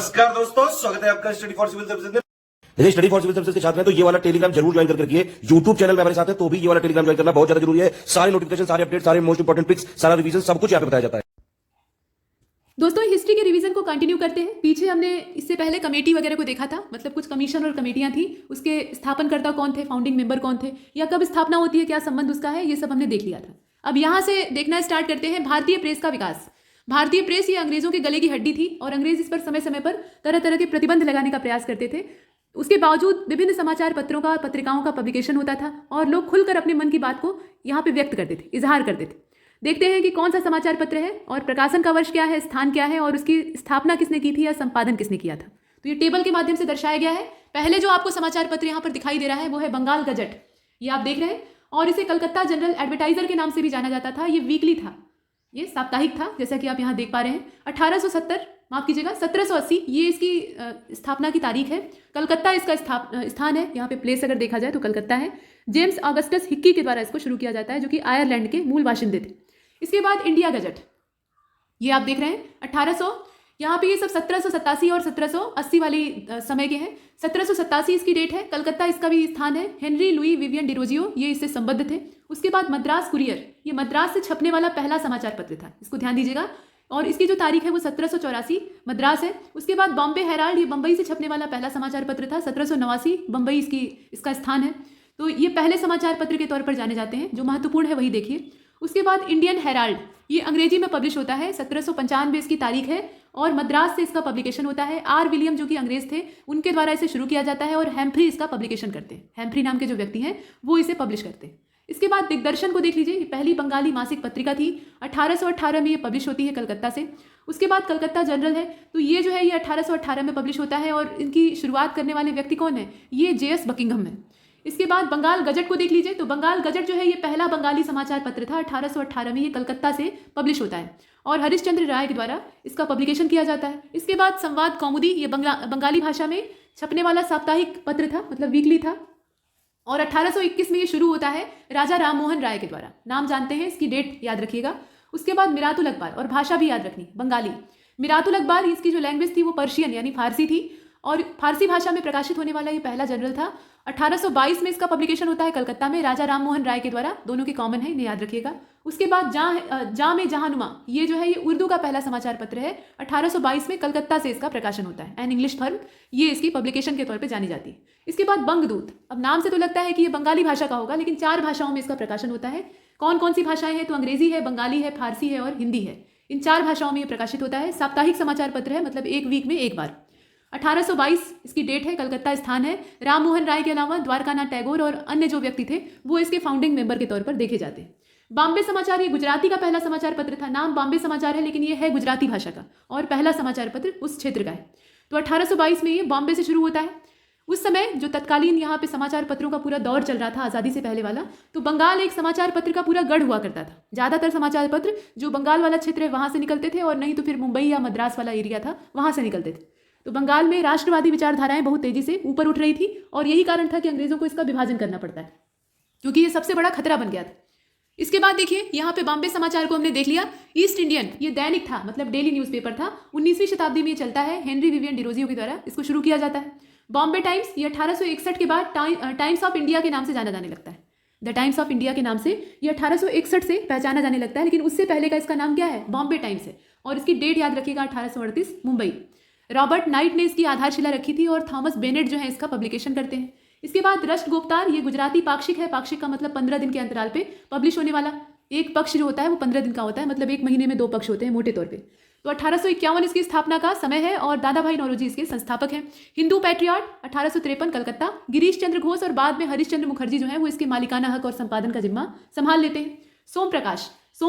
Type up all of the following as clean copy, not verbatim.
नमस्कार दोस्तों, स्वागत है आपका स्टडी फॉर सिविल सर्विसेज में। यदि स्टडी फॉर सिविल सर्विसेज के छात्र हैं तो ये वाला टेलीग्राम जरूर ज्वाइन करके रखिए। यूट्यूब चैनल में हमारे साथ है तो भी ये वाला टेलीग्राम ज्वाइन करना बहुत ज्यादा जरूरी है। सारे नोटिफिकेशन, सारे अपडेट, सारे मोस्ट इंपोर्टेंट पिक्स, सारा रिवीजन सब कुछ यहाँ पे बताया जाता है। दोस्तों हिस्ट्री के रिवीजन को कंटिन्यू करते हैं। पीछे हमने इससे पहले कमेटी वगैरह को देखा था, मतलब कुछ कमीशन और कमेटियां थी, उसके स्थापनकर्ता कौन थे, फाउंडिंग मेंबर कौन थे, या कब स्थापना होती है, क्या संबंध उसका है, ये सब हमने देख लिया था। अब यहाँ से देखना स्टार्ट करते हैं भारतीय प्रेस का विकास। भारतीय प्रेस ये अंग्रेजों के गले की हड्डी थी और अंग्रेज इस पर समय समय पर तरह तरह के प्रतिबंध लगाने का प्रयास करते थे। उसके बावजूद विभिन्न समाचार पत्रों का, पत्रिकाओं का पब्लिकेशन होता था और लोग खुलकर अपने मन की बात को यहाँ पे व्यक्त करते थे, इजहार करते थे। देखते हैं कि कौन सा समाचार पत्र है और प्रकाशन का वर्ष क्या है, स्थान क्या है और उसकी स्थापना किसने की थी या संपादन किसने किया था। तो ये टेबल के माध्यम से दर्शाया गया है। पहले जो आपको समाचार पत्र यहाँ पर दिखाई दे रहा है वो है बंगाल गजट, ये आप देख रहे हैं, और इसे कलकत्ता जनरल एडवर्टाइजर के नाम से भी जाना जाता था। ये वीकली था, ये साप्ताहिक था, जैसा कि आप यहाँ देख पा रहे हैं। 1870 माफ कीजिएगा 1780 ये इसकी स्थापना की तारीख है। कलकत्ता इसका स्थान है, यहाँ पे प्लेस अगर देखा जाए तो कलकत्ता है। जेम्स ऑगस्टस हिक्की के द्वारा इसको शुरू किया जाता है, जो कि आयरलैंड के मूल बाशिंदे थे। इसके बाद इंडिया गजट, ये आप देख रहे हैं 1800, यहाँ पे ये सब 1787 और 1780 वाली समय के हैं। 1787 इसकी डेट है। कलकत्ता इसका भी स्थान है। हेनरी लुई विवियन डिरोजियो ये इससे संबद्ध थे। उसके बाद मद्रास कुरियर, ये मद्रास से छपने वाला पहला समाचार पत्र था, इसको ध्यान दीजिएगा, और इसकी जो तारीख है वो 1784 मद्रास है। उसके बाद बॉम्बे हेराल्ड, ये बंबई से छपने वाला पहला समाचार पत्र था, 1789 बंबई इसका स्थान है। तो ये पहले समाचार पत्र के तौर पर जाने जाते हैं। जो महत्वपूर्ण है वही देखिए। उसके बाद इंडियन हेराल्ड, ये अंग्रेजी में पब्लिश होता है, 1795 इसकी तारीख है और मद्रास से इसका पब्लिकेशन होता है। आर विलियम जो कि अंग्रेज थे उनके द्वारा इसे शुरू किया जाता है और हैम्फ्री इसका पब्लिकेशन करते हैं। हैम्फ्री नाम के जो व्यक्ति हैं वो इसे पब्लिश करते हैं। इसके बाद दिग्दर्शन को देख लीजिए, ये पहली बंगाली मासिक पत्रिका थी। 1818 में ये पब्लिश होती है कलकत्ता से। उसके बाद कलकत्ता जनरल है, तो ये जो है ये 1818 में पब्लिश होता है और इनकी शुरुआत करने वाले व्यक्ति कौन है, ये JS बकिंघम है। इसके बाद बंगाल गजट को देख लीजिए, तो बंगाल गजट जो है ये पहला बंगाली समाचार पत्र था। 1818 में ये कलकत्ता से पब्लिश होता है और हरिश्चंद्र राय के द्वारा इसका पब्लिकेशन किया जाता है। इसके बाद संवाद कौमुदी, ये बंगाली भाषा में छपने वाला साप्ताहिक पत्र था, मतलब वीकली था, और 1821 में ये शुरू होता है राजा राम मोहन राय के द्वारा। नाम जानते हैं, इसकी डेट याद रखिएगा। उसके बाद मिरातुल अखबार, और भाषा भी याद रखनी, बंगाली। मिरातुल अखबार, इसकी जो लैंग्वेज थी वो पर्शियन यानी फारसी थी और फारसी भाषा में प्रकाशित होने वाला ये पहला जनरल था। 1822 में इसका पब्लिकेशन होता है कलकत्ता में राजा राम मोहन राय के द्वारा। दोनों के कॉमन है, इन्हें याद रखिएगा। उसके बाद जहाँ में जहानुमा, ये जो है ये उर्दू का पहला समाचार पत्र है। 1822 में कलकत्ता से इसका प्रकाशन होता है। एन इंग्लिश फर्म, ये इसकी पब्लिकेशन के तौर पे जानी जाती है। इसके बाद बंगदूत, अब नाम से तो लगता है कि ये बंगाली भाषा का होगा, लेकिन 4 भाषाओं में इसका प्रकाशन होता है। कौन कौन सी भाषाएं हैं, तो अंग्रेजी है, बंगाली है, फारसी है और हिंदी है। इन 4 भाषाओं में ये प्रकाशित होता है। साप्ताहिक समाचार पत्र है, मतलब एक वीक में एक बार। 1822 इसकी डेट है, कलकत्ता स्थान है। राम मोहन राय के अलावा द्वारकानाथ टैगोर और अन्य जो व्यक्ति थे वो इसके फाउंडिंग मेंबर के तौर पर देखे जाते हैं। बॉम्बे समाचार, ये गुजराती का पहला समाचार पत्र था। नाम बॉम्बे समाचार है लेकिन ये है गुजराती भाषा का और पहला समाचार पत्र उस क्षेत्र का है। तो 1822 में ये बॉम्बे से शुरू होता है। उस समय जो तत्कालीन यहाँ पे समाचार पत्रों का पूरा दौर चल रहा था आज़ादी से पहले वाला, तो बंगाल एक समाचार पत्र का पूरा गढ़ हुआ करता था। ज़्यादातर समाचार पत्र जो बंगाल वाला क्षेत्र है वहाँ से निकलते थे और नहीं तो फिर मुंबई या मद्रास वाला एरिया था वहाँ से निकलते थे। तो बंगाल में राष्ट्रवादी विचारधाराएं बहुत तेजी से ऊपर उठ रही थी और यही कारण था कि अंग्रेजों को इसका विभाजन करना पड़ता है, क्योंकि ये सबसे बड़ा खतरा बन गया था। इसके बाद देखिए यहाँ पे बॉम्बे समाचार को हमने देख लिया। ईस्ट इंडियन, ये दैनिक था, मतलब डेली न्यूज़पेपर था। 19वीं शताब्दी में ये चलता है, हेनरी विवियन डिरोजियो के द्वारा इसको शुरू किया जाता है। बॉम्बे टाइम्स, ये 1861 के बाद टाइम्स ऑफ इंडिया के नाम से जाना जाने लगता है। द टाइम्स ऑफ इंडिया के नाम से ये 1861 से पहचाना जाने लगता है, लेकिन उससे पहले का इसका नाम क्या है, बॉम्बे टाइम्स है। और इसकी डेट याद रखिएगा, 1838 मुंबई। रॉबर्ट नाइट ने इसकी आधारशिला रखी थी और थॉमस बेनेट जो है इसका पब्लिकेशन करते हैं। इसके बाद रश्क गुप्तार, ये गुजराती पाक्षिक है। पाक्षिक का मतलब 15 दिन के अंतराल पे पब्लिश होने वाला। एक पक्ष जो होता है वो 15 दिन का होता है, मतलब एक महीने में 2 पक्ष होते हैं मोटे तौर पे। तो 1851 इसकी स्थापना का समय है और दादा भाई नौरोजी इसके संस्थापक हैं। हिंदू पैट्रियट 1853 कलकत्ता। गिरीश चंद्र घोष और बाद में हरीश चंद्र मुखर्जी जो है वो इसके मालिकाना हक और संपादन का जिम्मा संभाल लेते हैं। सोम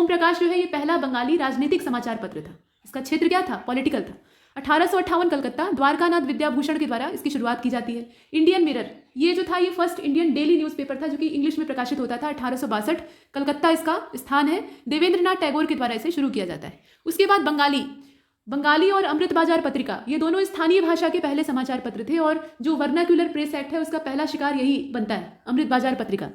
प्रकाश जो है ये पहला बंगाली राजनीतिक समाचार पत्र था। इसका क्षेत्र क्या था, पॉलिटिकल था। 1858 कलकत्ता, द्वारकानाथ विद्याभूषण के द्वारा इसकी शुरुआत की जाती है। इंडियन मिरर, ये जो था ये फर्स्ट इंडियन डेली न्यूज़पेपर था जो कि इंग्लिश में प्रकाशित होता था। 1862 कलकत्ता इसका स्थान है। देवेंद्रनाथ टैगोर के द्वारा इसे शुरू किया जाता है। उसके बाद बंगाली और अमृत बाजार पत्रिका, ये दोनों स्थानीय भाषा के पहले समाचार पत्र थे और जो वर्नाक्यूलर प्रेस एक्ट है उसका पहला शिकार यही बनता है, अमृत बाजार पत्रिका।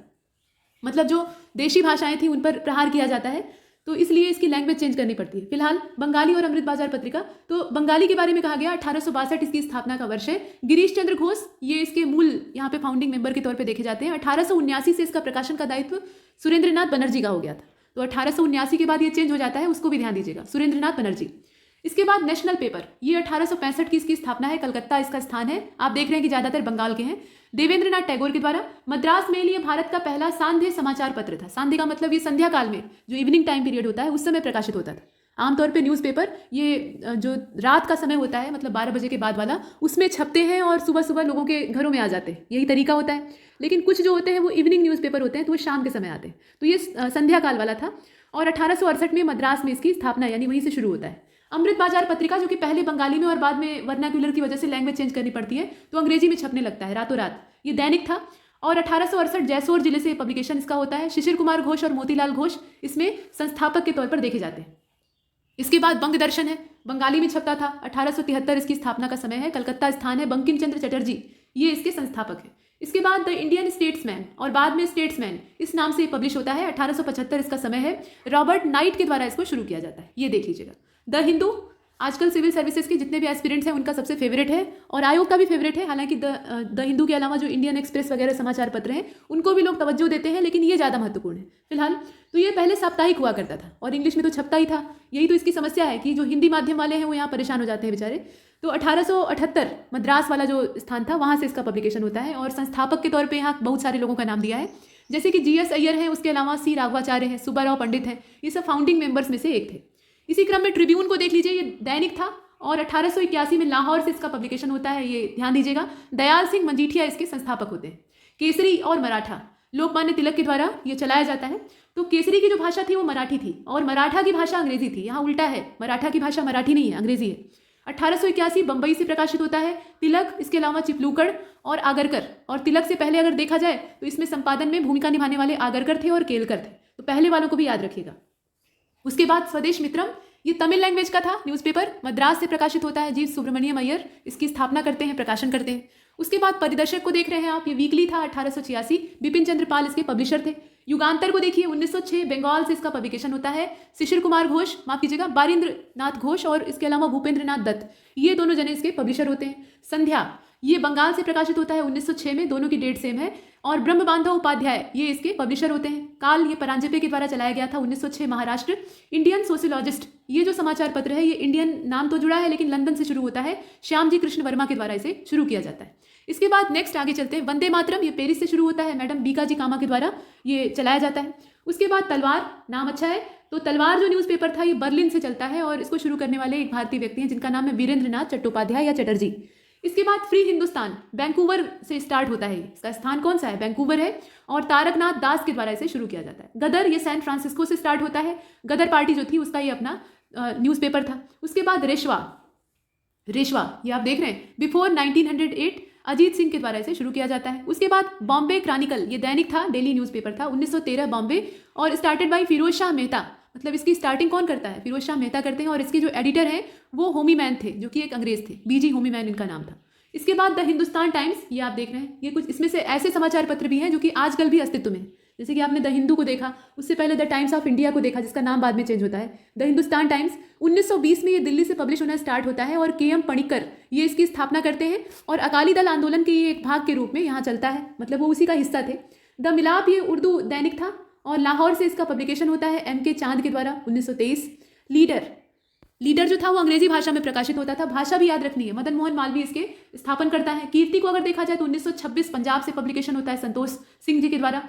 मतलब जो देशी भाषाएं थी उन पर प्रहार किया जाता है। तो इसलिए इसकी लैंग्वेज चेंज करनी पड़ती है। फिलहाल बंगाली और अमृत बाजार पत्रिका, तो बंगाली के बारे में कहा गया 1862 इसकी स्थापना का वर्ष है। गिरीश चंद्र घोष ये इसके मूल यहाँ पे फाउंडिंग मेंबर के तौर पे देखे जाते हैं। 1879 से इसका प्रकाशन का दायित्व सुरेंद्रनाथ बनर्जी का हो गया था। तो 1879 के बाद ये चेंज हो जाता है, उसको भी ध्यान दीजिएगा, सुरेंद्रनाथ बनर्जी। इसके बाद नेशनल पेपर, ये 1865 की इसकी स्थापना है, कलकत्ता इसका स्थान है। आप देख रहे हैं कि ज़्यादातर बंगाल के हैं। देवेंद्रनाथ टैगोर के द्वारा मद्रास मेल ये भारत का पहला सांध्य समाचार पत्र था। सांध्य का मतलब ये संध्या काल में जो इवनिंग टाइम पीरियड होता है उस समय प्रकाशित होता था। आमतौर पे न्यूज़पेपर ये जो रात का समय होता है, मतलब 12 बजे के बाद वाला, उसमें छपते हैं और सुबह सुबह लोगों के घरों में आ जाते हैं, यही तरीका होता है। लेकिन कुछ जो होते हैं वो इवनिंग न्यूज़पेपर होते हैं, तो वो शाम के समय आते हैं। तो ये संध्या काल वाला था और 1868 में मद्रास में इसकी स्थापना यानी वहीं से शुरू होता है। अमृत बाजार पत्रिका, जो कि पहले बंगाली में और बाद में वर्नाक्यूलर की वजह से लैंग्वेज चेंज करनी पड़ती है तो अंग्रेजी में छपने लगता है रातों रात। ये दैनिक था और 1868 जैसोर जिले से पब्लिकेशन इसका होता है। शिशिर कुमार घोष और मोतीलाल घोष इसमें संस्थापक के तौर पर देखे जाते हैं। इसके बाद बंग दर्शन है, बंगाली में छपता था। 1873 इसकी स्थापना का समय है, कलकत्ता स्थान है। बंकिम चंद्र चटर्जी ये इसके संस्थापक हैं। इसके बाद द इंडियन स्टेट्समैन और बाद में स्टेट्समैन इस नाम से पब्लिश होता है। 1875 इसका समय है। रॉबर्ट नाइट के द्वारा इसको शुरू किया जाता है, ये देख लीजिएगा। द हिंदू आजकल सिविल सर्विसेज के जितने भी एस्पिरेंट्स हैं उनका सबसे फेवरेट है और आयोग का भी फेवरेट है। हालांकि द हिंदू के अलावा जो इंडियन एक्सप्रेस वगैरह समाचार पत्र हैं उनको भी लोग तवज्जो देते हैं, लेकिन ये ज़्यादा महत्वपूर्ण है फिलहाल। तो ये पहले साप्ताहिक हुआ करता था और इंग्लिश में तो छपता ही था। यही तो इसकी समस्या है कि जो हिंदी माध्यम वाले हैं वो यहाँ परेशान हो जाते हैं बेचारे। तो 1878 मद्रास वाला जो स्थान था वहाँ से इसका पब्लिकेशन होता है और संस्थापक के तौर पर यहाँ बहुत सारे लोगों का नाम दिया है, जैसे कि GS अय्यर हैं, उसके अलावा C राघवाचार्य हैं, सुब्बाराव पंडित हैं। ये सब फाउंडिंग मेंबर्स में से एक थे। इसी क्रम में ट्रिब्यून को देख लीजिए, ये दैनिक था और 1881 में लाहौर से इसका पब्लिकेशन होता है, ये ध्यान दीजिएगा। दयाल सिंह मजीठिया इसके संस्थापक होते हैं। केसरी और मराठा लोकमान्य तिलक के द्वारा ये चलाया जाता है। तो केसरी की जो भाषा थी वो मराठी थी और मराठा की भाषा अंग्रेजी थी। यहाँ उल्टा है, मराठा की भाषा मराठी नहीं है, अंग्रेजी है। 1881 बंबई से प्रकाशित होता है। तिलक, इसके अलावा चिपलूकड़ और आगरकर, और तिलक से पहले अगर देखा जाए तो इसमें संपादन में भूमिका निभाने वाले आगरकर थे और केलकर थे, तो पहले वालों को भी याद रखिएगा। उसके बाद स्वदेश मित्रम, ये तमिल लैंग्वेज का था न्यूज़पेपर, मद्रास से प्रकाशित होता है। जी सुब्रमण्यम अय्यर इसकी स्थापना करते हैं, प्रकाशन करते हैं। उसके बाद परिदर्शक को देख रहे हैं आप, ये वीकली था 1886, बिपिन चंद्र पाल इसके पब्लिशर थे। युगांतर को देखिए 1906 बंगाल से इसका पब्लिकेशन होता है। शिशिर कुमार घोष, माफ कीजिएगा, बारिंद्र नाथ घोष और इसके अलावा भूपेंद्र नाथ दत्त, ये दोनों जने इसके पब्लिशर होते हैं। संध्या ये बंगाल से प्रकाशित होता है 1906 में, दोनों की डेट सेम है। और ब्रह्म बांधव उपाध्याय ये इसके पब्लिशर होते हैं। काल ये परांजपे के द्वारा चलाया गया था 1906 महाराष्ट्र। इंडियन सोशियोलॉजिस्ट ये जो समाचार पत्र है, ये इंडियन नाम तो जुड़ा है लेकिन लंदन से शुरू होता है। श्याम जी कृष्ण वर्मा के द्वारा इसे शुरू किया जाता है। इसके बाद नेक्स्ट आगे चलते हैं। वंदे मातरम ये पेरिस से शुरू होता है, मैडम बीका जी कामा के द्वारा ये चलाया जाता है। उसके बाद तलवार, नाम अच्छा है। तो तलवार जो न्यूज़पेपर था ये बर्लिन से चलता है और इसको शुरू करने वाले एक भारतीय व्यक्ति हैं जिनका नाम है वीरेंद्र नाथ चट्टोपाध्याय या चटर्जी। इसके बाद फ्री हिंदुस्तान वैंकूवर से स्टार्ट होता है। इसका स्थान कौन सा है? वैंकूवर है और तारकनाथ दास के द्वारा इसे शुरू किया जाता है। गदर ये सैन फ्रांसिस्को से स्टार्ट होता है। गदर पार्टी जो थी उसका ये अपना न्यूज़पेपर था। उसके बाद रेशवा ये आप देख रहे हैं, बिफोर 1908 अजीत सिंह के द्वारा इसे शुरू किया जाता है। उसके बाद बॉम्बे क्रॉनिकल ये दैनिक था, डेली न्यूज़पेपर था, 1913 बॉम्बे, और स्टार्टेड बाय फिरोज शाह मेहता। मतलब इसकी स्टार्टिंग कौन करता है? फिरोज शाह मेहता करते हैं और इसके जो एडिटर हैं वो होमी मैन थे, जो कि एक अंग्रेज थे, बीजी होमी मैन इनका नाम था। इसके बाद द हिंदुस्तान टाइम्स ये आप देख रहे हैं, ये कुछ इसमें से ऐसे समाचार पत्र भी हैं जो कि आजकल भी अस्तित्व में हैं। जैसे कि आपने द हिंदू को देखा, उससे पहले द टाइम्स ऑफ इंडिया को देखा जिसका नाम बाद में चेंज होता है। द हिंदुस्तान टाइम्स 1920 में ये दिल्ली से पब्लिश होना स्टार्ट होता है और KM पणिक्कर ये इसकी स्थापना करते हैं और अकाली दल आंदोलन के ये एक भाग के रूप में यहाँ चलता है, मतलब वो उसी का हिस्सा थे। द मिलाप ये उर्दू दैनिक था और लाहौर से इसका पब्लिकेशन होता है MK चांद के द्वारा 1923। लीडर जो था वो अंग्रेजी भाषा में प्रकाशित होता था, भाषा भी याद रखनी है। मदन मोहन मालवीय इसके स्थापन करता है। कीर्ति को अगर देखा जाए तो 1926 पंजाब से पब्लिकेशन होता है संतोष सिंह जी के द्वारा।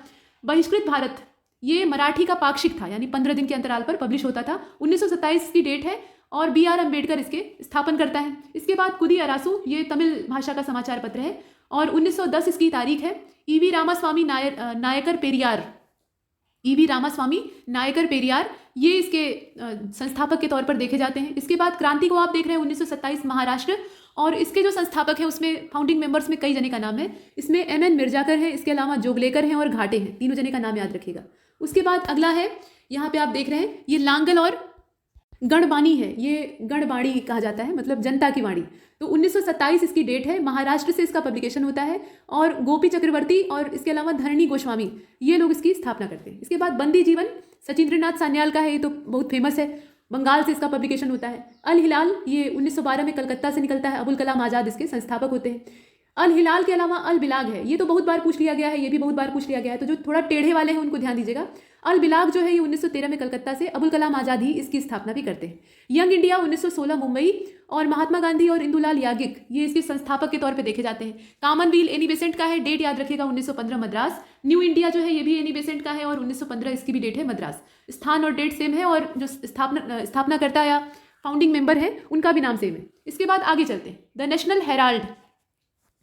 बहिष्कृत भारत ये मराठी का पाक्षिक था, यानी 15 दिन के अंतराल पर पब्लिश होता था। 1927 की डेट है और BR अम्बेडकर इसके स्थापन करता है। इसके बाद कुदी अरासू ये तमिल भाषा का समाचार पत्र है और 1910 इसकी तारीख है। EV रामास्वामी नायकर पेरियार ये इसके संस्थापक के तौर पर देखे जाते हैं। इसके बाद क्रांति को आप देख रहे हैं 1927 महाराष्ट्र, और इसके जो संस्थापक हैं उसमें फाउंडिंग मेंबर्स में कई जने का नाम है। इसमें MN मिर्जाकर है, इसके अलावा जोगलेकर हैं और घाटे हैं, तीनों जने का नाम याद रखिएगा। उसके बाद अगला है, यहाँ पे आप देख रहे हैं ये लांगल और गणबाणी है, ये गणबाणी कहा जाता है, मतलब जनता की वाणी। तो 1927 इसकी डेट है, महाराष्ट्र से इसका पब्लिकेशन होता है और गोपी चक्रवर्ती और इसके अलावा धरणी गोस्वामी ये लोग इसकी स्थापना करते हैं। इसके बाद बंदी जीवन सचिंद्रनाथ सान्याल का है, ये तो बहुत फेमस है, बंगाल से इसका पब्लिकेशन होता है। अल हिलाल ये 1912 में कलकत्ता से निकलता है, अबुल कलाम आज़ाद इसके संस्थापक होते हैं। अल हिलाल के अलावा अल बिलाग है, ये तो बहुत बार पूछ लिया गया है, ये भी बहुत बार पूछ लिया गया है, तो जो थोड़ा टेढ़े वाले हैं उनको ध्यान दीजिएगा। अल बिलाग जो है ये 1913 में कलकत्ता से, अबुल कलाम आज़ाद ही इसकी स्थापना भी करते हैं। यंग इंडिया 1916 मुंबई और महात्मा गांधी और इंदुलाल याज्ञिक ये इसके संस्थापक के तौर पे देखे जाते हैं। कॉमनवेल्थ एनी बेसेंट का है, डेट याद रखिएगा 1915 मद्रास। न्यू इंडिया जो है ये भी एनी बेसेंट का है और 1915 इसकी भी डेट है मद्रास। स्थान और डेट सेम है और जो स्थापनाकर्ता या फाउंडिंग मेंबर है उनका भी नाम सेम है। इसके बाद आगे चलते हैं। द नेशनल हेराल्ड,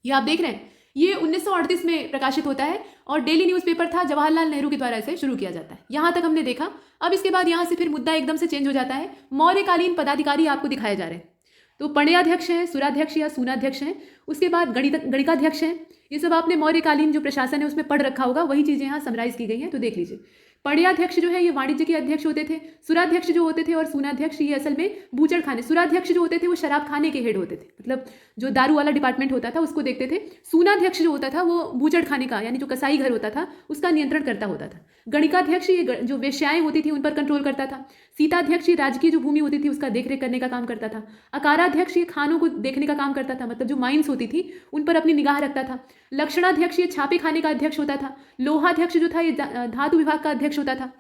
ये आप देख रहे हैं, ये 1938 में प्रकाशित होता है और डेली न्यूज़पेपर था, जवाहरलाल नेहरू के द्वारा इसे शुरू किया जाता है। यहाँ तक हमने देखा। अब इसके बाद यहाँ से फिर मुद्दा एकदम से चेंज हो जाता है। मौर्यकालीन पदाधिकारी आपको दिखाए जा रहे हैं, तो पंड्याध्यक्ष हैं, सुराध्यक्ष या सूनाध्यक्ष हैं, उसके बाद गणिकाध्यक्ष हैं। ये सब आपने मौर्यकालीन जो प्रशासन है उसमें पढ़ रखा होगा, वही चीज़ें यहाँ समराइज की गई हैं, तो देख लीजिए। पंड्याध्यक्ष जो है ये वाणिज्य के अध्यक्ष होते थे, सुराध्यक्ष जो होते थे और सूनाध्यक्ष ये असल में बूचड़ खाने, सुराध्यक्ष जो होते थे वो शराब खाने के हेड होते थे, मतलब जो दारू वाला डिपार्टमेंट होता था उसको देखते थे। सूनाध्यक्ष जो होता था वो बूचड़ खाने का यानी जो कसाई घर होता था उसका नियंत्रण करता होता था। गणिकाध्यक्ष ये जो वेश्याएं होती थी उन पर कंट्रोल करता था। सीताध्यक्ष ये राजकीय जो भूमि होती थी उसका देखरेख करने का काम करता था। अकाराध्यक्ष ये खानों को देखने का काम करता था, मतलब जो माइंस होती थी उन पर अपनी निगाह रखता था। लक्षणाध्यक्ष ये छापे खाने का अध्यक्ष होता था। लोहाध्यक्ष जो था ये धातु विभाग का अध्यक्ष होता था।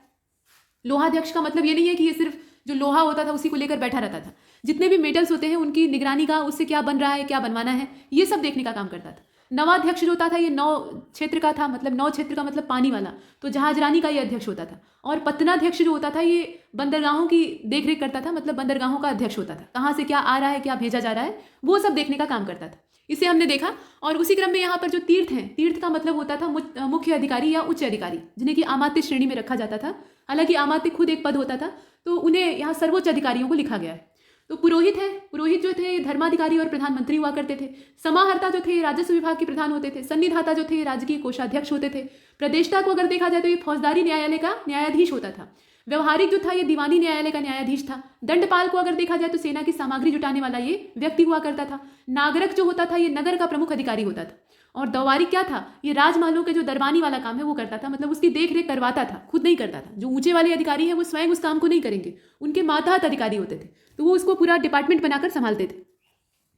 लोहाध्यक्ष का मतलब ये नहीं है कि ये सिर्फ जो लोहा होता था उसी को लेकर बैठा रहता था, जितने भी मेटल्स होते हैं उनकी निगरानी का, उससे क्या बन रहा है, क्या बनवाना है, ये सब देखने का काम करता था। नवाध्यक्ष जो होता था ये नौ क्षेत्र का था, मतलब नौ क्षेत्र का मतलब पानी वाला, तो जहाजरानी का ये अध्यक्ष होता था। और पत्तनाध्यक्ष जो होता था ये बंदरगाहों की देखरेख करता था, मतलब बंदरगाहों का अध्यक्ष होता था, कहाँ से क्या आ रहा है, क्या भेजा जा रहा है, वो सब देखने का काम करता था। इसे हमने देखा। और उसी क्रम में यहाँ पर जो तीर्थ हैं, तीर्थ का मतलब होता था मुख्य अधिकारी या उच्च अधिकारी, जिन्हें कि आमात्य श्रेणी में रखा जाता था। हालांकि आमात्य खुद एक पद होता था, तो उन्हें यहाँ सर्वोच्च अधिकारियों को लिखा गया है। तो पुरोहित है, पुरोहित जो थे ये धर्माधिकारी और प्रधानमंत्री हुआ करते थे। समाहर्ता जो थे ये राजस्व विभाग के प्रधान होते थे। सन्निधाता जो थे ये राजकीय कोषाध्यक्ष होते थे। प्रदेष्टा को अगर देखा जाए तो ये फौजदारी न्यायालय का न्यायाधीश होता था। व्यवहारिक जो था ये दीवानी न्यायालय का न्यायाधीश था। दंडपाल को अगर देखा जाए तो सेना की सामग्री जुटाने वाला ये व्यक्ति हुआ करता था। नागरक जो होता था ये नगर का प्रमुख अधिकारी होता था। और दवारिक क्या था, ये राजमहलों के जो दरबानी वाला काम है वो करता था, मतलब उसकी देख रेख करवाता था, खुद नहीं करता था। जो ऊंचे वाले अधिकारी हैं वो स्वयं उस काम को नहीं करेंगे, उनके मातहत अधिकारी होते थे, तो वो उसको पूरा डिपार्टमेंट बनाकर संभालते थे।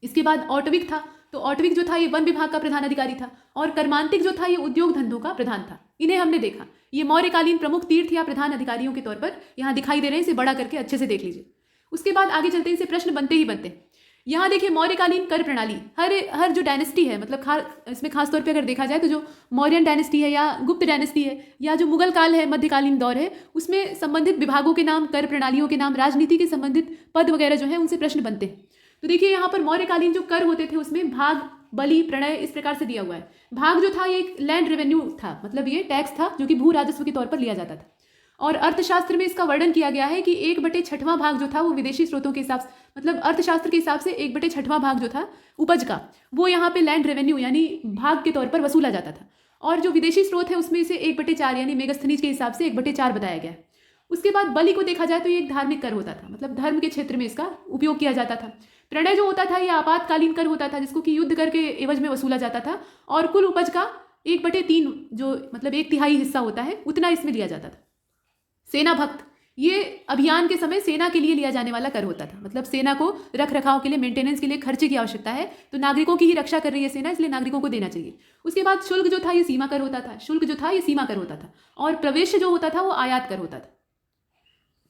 इसके बाद औटविक था, तो औटविक जो था ये वन विभाग का प्रधान अधिकारी था। और कर्मांतिक जो था ये उद्योग धंधों का प्रधान था। इन्हें हमने देखा। ये मौर्यकालीन प्रमुख तीर्थ या प्रधान अधिकारियों के तौर पर यहाँ दिखाई दे रहे हैं, इसे बड़ा करके अच्छे से देख लीजिए। उसके बाद आगे चलते हैं, इनसे प्रश्न बनते ही बनते हैं। यहाँ देखिए मौर्यकालीन कर प्रणाली, हर जो डायनेस्टी है, मतलब इसमें खास तौर पे अगर देखा जाए तो जो मौर्यन डायनेस्टी है या गुप्त डायनेस्टी है या जो मुगल काल है, मध्यकालीन दौर है, उसमें संबंधित विभागों के नाम, कर प्रणालियों के नाम, राजनीति के संबंधित पद वगैरह जो है उनसे प्रश्न बनते हैं। तो देखिए यहाँ पर मौर्यकालीन जो कर होते थे उसमें भाग, बलि, प्रणय इस प्रकार से दिया हुआ है। भाग जो था ये एक लैंड रेवेन्यू था, मतलब ये टैक्स था जो कि भू राजस्व के तौर पर लिया जाता था। और अर्थशास्त्र में इसका वर्णन किया गया है कि 1/6वां भाग जो था वो विदेशी स्रोतों के हिसाब से, मतलब अर्थशास्त्र के हिसाब से 1/6वां भाग जो था उपज का, वो यहाँ पे लैंड रेवेन्यू यानी भाग के तौर पर वसूला जाता था। और जो विदेशी स्रोत है उसमें इसे 1/4 यानी मेगास्थनीज के हिसाब से 1/4 बताया गया है। उसके बाद बलि को देखा जाए तो ये एक धार्मिक कर होता था, मतलब धर्म के क्षेत्र में इसका उपयोग किया जाता था। प्रणय जो होता था ये आपातकालीन कर होता था, जिसको कि युद्ध करके एवज में वसूला जाता था। और कुल उपज का 1/3 जो मतलब 1/3 हिस्सा होता है उतना इसमें लिया जाता था। सेना भक्त, ये अभियान के समय सेना के लिए लिया जाने वाला कर होता था, मतलब सेना को रख रखाव के लिए, मेंटेनेंस के लिए खर्चे की आवश्यकता है, तो नागरिकों की ही रक्षा कर रही है सेना, इसलिए नागरिकों को देना चाहिए। उसके बाद शुल्क जो था ये सीमा कर होता था, शुल्क जो था ये सीमा कर होता था। और प्रवेश जो होता था वो आयात कर होता था।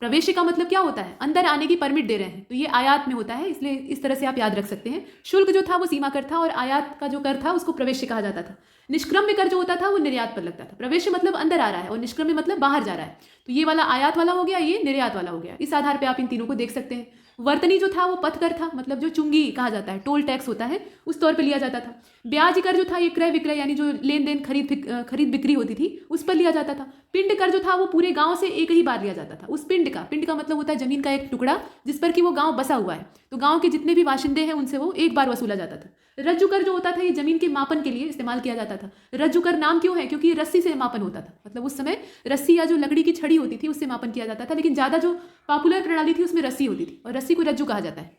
प्रवेश का मतलब क्या होता है, अंदर आने की परमिट दे रहे हैं, तो ये आयात में होता है, इसलिए इस तरह से आप याद रख सकते हैं। शुल्क जो था वो सीमा कर था और आयात का जो कर था उसको प्रवेश कहा जाता था। निष्क्रम्य कर जो होता था वो निर्यात पर लगता था। प्रवेश मतलब अंदर आ रहा है और निष्क्रम्य मतलब बाहर जा रहा है, तो ये वाला आयात वाला हो गया, ये निर्यात वाला हो गया। इस आधार पर आप इन तीनों को देख सकते हैं। वर्तनी जो था वो पथ कर था, मतलब जो चुंगी कहा जाता है, टोल टैक्स होता है, उस तौर पर लिया जाता था। ब्याज कर जो था ये क्रय विक्रय यानी जो लेन देन खरीद बिक्री होती थी उस पर लिया जाता था। पिंड कर जो था वो पूरे गांव से एक ही बार लिया जाता था। उस पिंड का मतलब होता है जमीन का एक टुकड़ा जिस पर कि वो गांव बसा हुआ है, तो गांव के जितने भी बाशिंदे हैं उनसे वो एक बार वसूला जाता था। रज्जु कर जो होता था ये जमीन के मापन के लिए इस्तेमाल किया जाता था। रज्जु कर नाम क्यों है? क्योंकि ये रस्सी से मापन होता था, मतलब उस समय रस्सी या जो लकड़ी की छड़ी होती थी उससे मापन किया जाता था, लेकिन ज़्यादा जो पॉपुलर प्रणाली थी उसमें रस्सी होती थी और रस्सी को रज्जु कहा जाता है।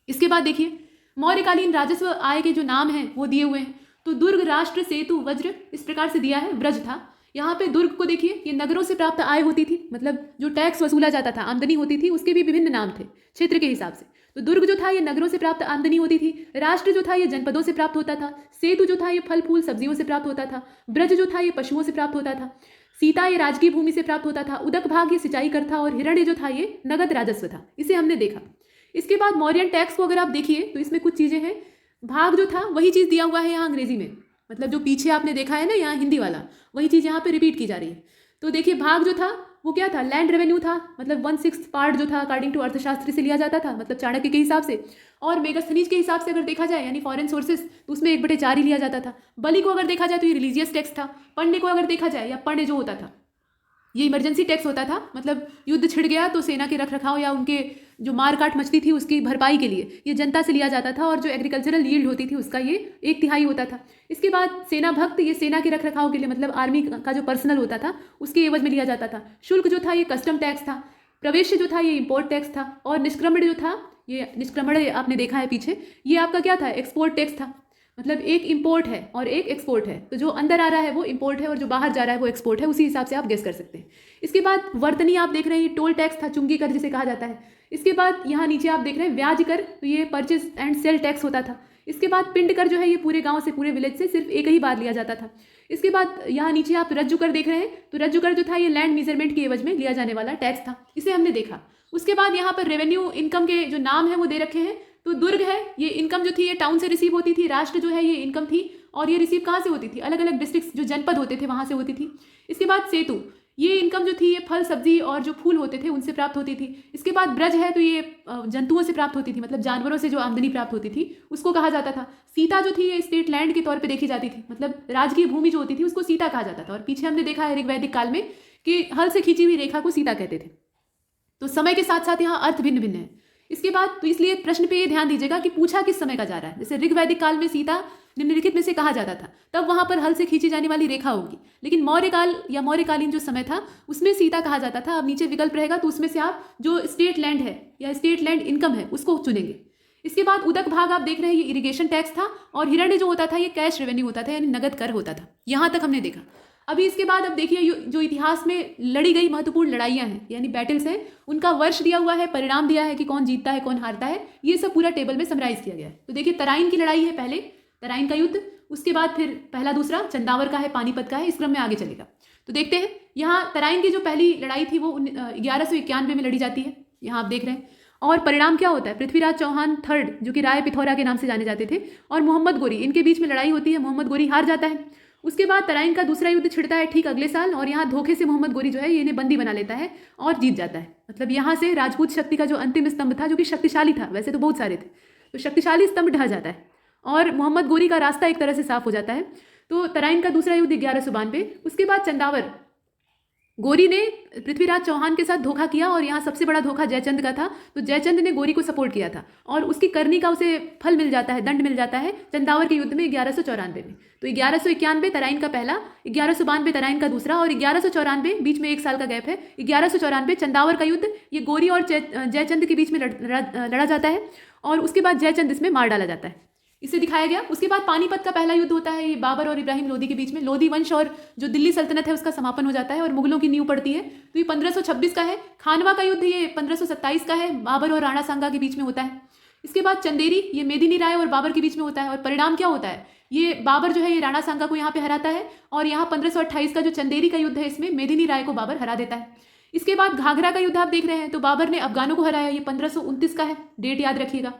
इसके बाद देखिए मौर्यकालीन राजस्व आय के जो नाम हैं वो दिए हुए हैं। तो दुर्ग, राष्ट्र, सेतु, वज्र इस प्रकार से दिया है। ब्रज था, यहाँ पे दुर्ग को देखिए, ये नगरों से प्राप्त आय होती थी, मतलब जो टैक्स वसूला जाता था, आमदनी होती थी, उसके भी विभिन्न नाम थे क्षेत्र के हिसाब से। तो दुर्ग जो था ये नगरों से प्राप्त आमदनी होती थी। राष्ट्र जो था ये जनपदों से प्राप्त होता था। सेतु जो था ये फल फूल सब्जियों से प्राप्त होता था। ब्रज जो था ये पशुओं से प्राप्त होता था। सीता ये राजकीय भूमि से प्राप्त होता था। उदक भाग ये सिंचाई कर था और हिरण्य जो था ये नगद राजस्व था। इसे हमने देखा। इसके बाद मौर्यन टैक्स को अगर आप देखिए तो इसमें कुछ चीज़ें हैं। भाग जो था वही चीज़ दिया हुआ है यहाँ अंग्रेजी में, मतलब जो पीछे आपने देखा है ना यहाँ हिंदी वाला, वही चीज़ यहाँ पे रिपीट की जा रही है। तो देखिए भाग जो था वो क्या था? लैंड रेवेन्यू था, मतलब 1/6 पार्ट जो था अकॉर्डिंग टू अर्थशास्त्र से लिया जाता था, मतलब चाणक्य के हिसाब से। और मेगास्थनीज के हिसाब से अगर देखा जाए यानी फॉरेन सोर्सेज तो उसमें 1/4 ही लिया जाता था। बलि को अगर देखा जाए तो ये रिलीजियस टैक्स था। पण्य को अगर देखा जाए या पण्य जो होता था ये इमरजेंसी टैक्स होता था, मतलब युद्ध छिड़ गया तो सेना के रख रखाव या उनके जो मार काट मचती थी उसकी भरपाई के लिए ये जनता से लिया जाता था। और जो एग्रीकल्चरल यील्ड होती थी उसका ये 1/3 होता था। इसके बाद सेना भक्त, ये सेना के रख रखाव के लिए, मतलब आर्मी का जो पर्सनल होता था उसके एवज में लिया जाता था। शुल्क जो था ये कस्टम टैक्स था। प्रवेश जो था ये इम्पोर्ट टैक्स था। और निष्क्रमण जो था, ये निष्क्रमण आपने देखा है पीछे, ये आपका क्या था? एक्सपोर्ट टैक्स था। मतलब एक इंपोर्ट है और एक एक्सपोर्ट है, तो जो अंदर आ रहा है वो इंपोर्ट है और जो बाहर जा रहा है वो एक्सपोर्ट है। उसी हिसाब से आप गेस कर सकते हैं। इसके बाद वर्तनी आप देख रहे हैं, टोल टैक्स था, चुंगी कर जिसे कहा जाता है। इसके बाद यहाँ नीचे आप देख रहे हैं ब्याज कर, तो ये परचेज एंड सेल टैक्स होता था। इसके बाद पिंड कर जो है ये पूरे गांव से, पूरे विलेज से सिर्फ एक ही बार लिया जाता था। इसके बाद यहाँ नीचे आप रज्जु कर देख रहे हैं, तो रज्जु कर जो था ये लैंड मेजरमेंट के एवज में लिया जाने वाला टैक्स था, इसे हमने देखा। उसके बाद यहाँ पर रेवेन्यू इनकम के जो नाम है वो दे रखे हैं। तो दुर्ग है, ये इनकम जो थी ये टाउन से रिसीव होती थी। राष्ट्र जो है ये इनकम थी और ये रिसीव कहाँ से होती थी? अलग अलग डिस्ट्रिक्ट जो जनपद होते थे वहाँ से होती थी। इसके बाद सेतु, ये इनकम जो थी ये फल सब्जी और जो फूल होते थे उनसे प्राप्त होती थी। इसके बाद ब्रज है, तो ये जंतुओं से प्राप्त होती थी, मतलब जानवरों से जो आमदनी प्राप्त होती थी उसको कहा जाता था। सीता जो थी ये स्टेट लैंड के तौर पे देखी जाती थी, मतलब राजकीय भूमि जो होती थी उसको सीता कहा जाता था। और पीछे हमने देखा है ऋग्वैदिक काल में कि हल से खींची हुई रेखा को सीता कहते थे। तो समय के साथ साथ यहाँ अर्थ भिन्न भिन्न है। इसके बाद तो इसलिए प्रश्न पे ये ध्यान दीजिएगा कि पूछा किस समय का जा रहा है। जैसे ऋग्वैदिक काल में सीता निम्नलिखित में से कहा जाता था, तब वहां पर हल से खींची जाने वाली रेखा होगी। लेकिन मौर्य काल या मौर्यकालीन जो समय था उसमें सीता कहा जाता था। अब नीचे विकल्प रहेगा तो उसमें से आप जो स्टेट लैंड है या स्टेट लैंड इनकम है उसको चुनेंगे। इसके बाद उदक भाग आप देख रहे हैं, ये इरिगेशन टैक्स था। और हिरण्य जो होता था ये कैश रेवेन्यू होता था, यानी नगद कर होता था। यहाँ तक हमने देखा। अभी इसके बाद अब देखिए जो इतिहास में लड़ी गई महत्वपूर्ण लड़ाइयाँ हैं यानी बैटल्स हैं, उनका वर्ष दिया हुआ है, परिणाम दिया है कि कौन जीतता है कौन हारता है, ये सब पूरा टेबल में समराइज किया गया है। तो देखिए तराइन की लड़ाई है, पहले तराइन का युद्ध, उसके बाद फिर पहला दूसरा चंदावर का है, पानीपत का है, इस क्रम में आगे चलेगा। तो देखते हैं यहाँ तराइन की जो पहली लड़ाई थी वो 1191 में लड़ी जाती है, यहाँ आप देख रहे हैं। और परिणाम क्या होता है? पृथ्वीराज चौहान थर्ड जो कि राय पिथौरा के नाम से जाने जाते थे और मोहम्मद गोरी, इनके बीच में लड़ाई होती है। मोहम्मद गोरी हार जाता है। उसके बाद तराइन का दूसरा युद्ध छिड़ता है ठीक अगले साल और यहाँ धोखे से मोहम्मद गोरी जो है ये इन्हें बंदी बना लेता है और जीत जाता है। मतलब यहाँ से राजपूत शक्ति का जो अंतिम स्तंभ था, जो कि शक्तिशाली था, वैसे तो बहुत सारे थे, तो शक्तिशाली स्तंभ ढह जाता है और मोहम्मद गोरी का रास्ता एक तरह से साफ हो जाता है। तो तराइन का दूसरा युद्ध 1192। उसके बाद चंदावर, गोरी ने पृथ्वीराज चौहान के साथ धोखा किया और यहाँ सबसे बड़ा धोखा जयचंद का था। तो जयचंद ने गोरी को सपोर्ट किया था और उसकी करनी का उसे फल मिल जाता है, दंड मिल जाता है चंदावर के युद्ध में 1194 में। तो 1191 तराइन का पहला, 1192 तराइन का दूसरा और 1194 बीच में 1 साल का गैप है। 1194 चंदावर का युद्ध, ये गोरी और जयचंद के बीच में लड़ा जाता है और उसके बाद जयचंद इसमें मार डाला जाता है, इसे दिखाया गया। उसके बाद पानीपत का पहला युद्ध होता है, ये बाबर और इब्राहिम लोदी के बीच में। लोदी वंश और जो दिल्ली सल्तनत है उसका समापन हो जाता है और मुगलों की नींव पड़ती है। तो ये 1526 का है। खानवा का युद्ध ये 1527 का है, बाबर और राणा सांगा के बीच में होता है। इसके बाद चंदेरी, ये मेदिनी राय और बाबर के बीच में होता है। और परिणाम क्या होता है? ये बाबर जो है ये राणा सांगा को यहाँ पे हराता है और यहाँ 1528 का जो चंदेरी का युद्ध है इसमें मेदिनी राय को बाबर हरा देता है। इसके बाद घाघरा का युद्ध आप देख रहे हैं, तो बाबर ने अफगानों को हराया, ये 1529 का है, डेट याद रखिएगा।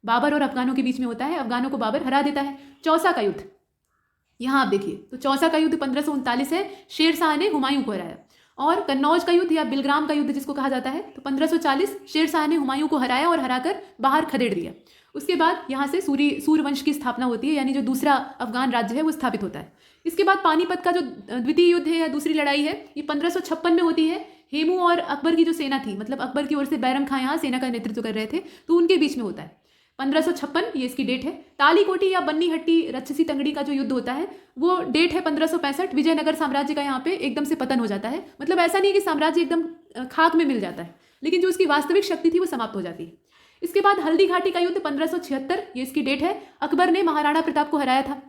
बाबर और अफगानों के बीच में होता है, अफगानों को बाबर हरा देता है। चौसा का युद्ध यहाँ आप देखिए, तो चौसा का युद्ध 1539 है, शेर शाह ने हुमायूं को हराया। और कन्नौज का युद्ध या बिलग्राम का युद्ध जिसको कहा जाता है, तो 1540 शेर शाह ने हुमायूं को हराया और हराकर बाहर खदेड़ दिया। उसके बाद यहाँ से सूर्यवंश की स्थापना होती है, यानी जो दूसरा अफगान राज्य है वो स्थापित होता है। इसके बाद पानीपत का जो द्वितीय युद्ध है या दूसरी लड़ाई है, ये 1556 में होती है। हेमू और अकबर की जो सेना थी, मतलब अकबर की ओर से बैरम खां यहाँ सेना का नेतृत्व कर रहे थे, तो उनके बीच में होता है 1556, ये इसकी डेट है। तालीकोटी या बन्नीहट्टी रक्षसी तंगड़ी का जो युद्ध होता है वो डेट है 1565। विजयनगर साम्राज्य का यहाँ पे एकदम से पतन हो जाता है। मतलब ऐसा नहीं है कि साम्राज्य एकदम खाक में मिल जाता है, लेकिन जो उसकी वास्तविक शक्ति थी वो समाप्त हो जाती है। इसके बाद हल्दी घाटी का युद्ध 1576, ये इसकी डेट है। अकबर ने महाराणा प्रताप को हराया था,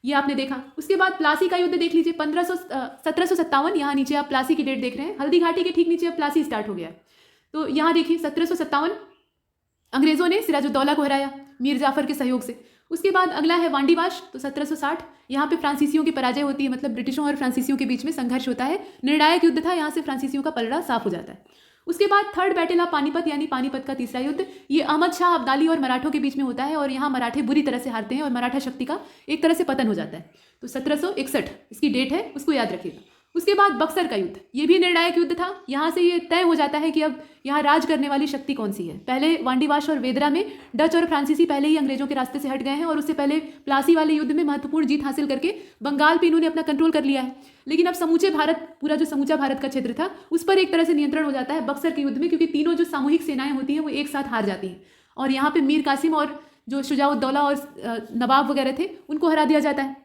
ये आपने देखा। उसके बाद प्लासी का युद्ध देख लीजिए 1757, यहाँ नीचे आप प्लासी की डेट देख रहे हैं। हल्दी घाटी के ठीक नीचे अब प्लासी स्टार्ट हो गया। तो यहाँ देखिए 1757 अंग्रेजों ने सिराजुद्दौला को हराया मीर जाफर के सहयोग से। उसके बाद अगला है वांडीवाश, तो 1760, यहाँ पे फ्रांसीसियों की पराजय होती है, मतलब ब्रिटिशों और फ्रांसीसियों के बीच में संघर्ष होता है। निर्णायक युद्ध था, यहाँ से फ्रांसीसियों का पलड़ा साफ हो जाता है। उसके बाद थर्ड बैटल ऑफ पानीपत, यानी पानीपत का तीसरा युद्ध, ये अहमद शाह अब्दाली और मराठों के बीच में होता है और यहाँ मराठे बुरी तरह से हारते हैं और मराठा शक्ति का एक तरह से पतन हो जाता है। तो 1761 इसकी डेट है, उसको याद रखिएगा। उसके बाद बक्सर का युद्ध, ये भी निर्णायक युद्ध था। यहाँ से ये तय हो जाता है कि अब यहाँ राज करने वाली शक्ति कौन सी है। पहले वांडीवाश और वेदरा में डच और फ्रांसीसी पहले ही अंग्रेजों के रास्ते से हट गए हैं और उससे पहले प्लासी वाले युद्ध में महत्वपूर्ण जीत हासिल करके बंगाल पे इन्होंने अपना कंट्रोल कर लिया है। लेकिन अब समूचे भारत, पूरा जो समूचा भारत का क्षेत्र था, उस पर एक तरह से नियंत्रण हो जाता है बक्सर के युद्ध में, क्योंकि तीनों जो सामूहिक सेनाएं होती हैं वो एक साथ हार जाती हैं और यहाँ पे मीर कासिम और जो शुजाउद्दौला और नवाब वगैरह थे उनको हरा दिया जाता है।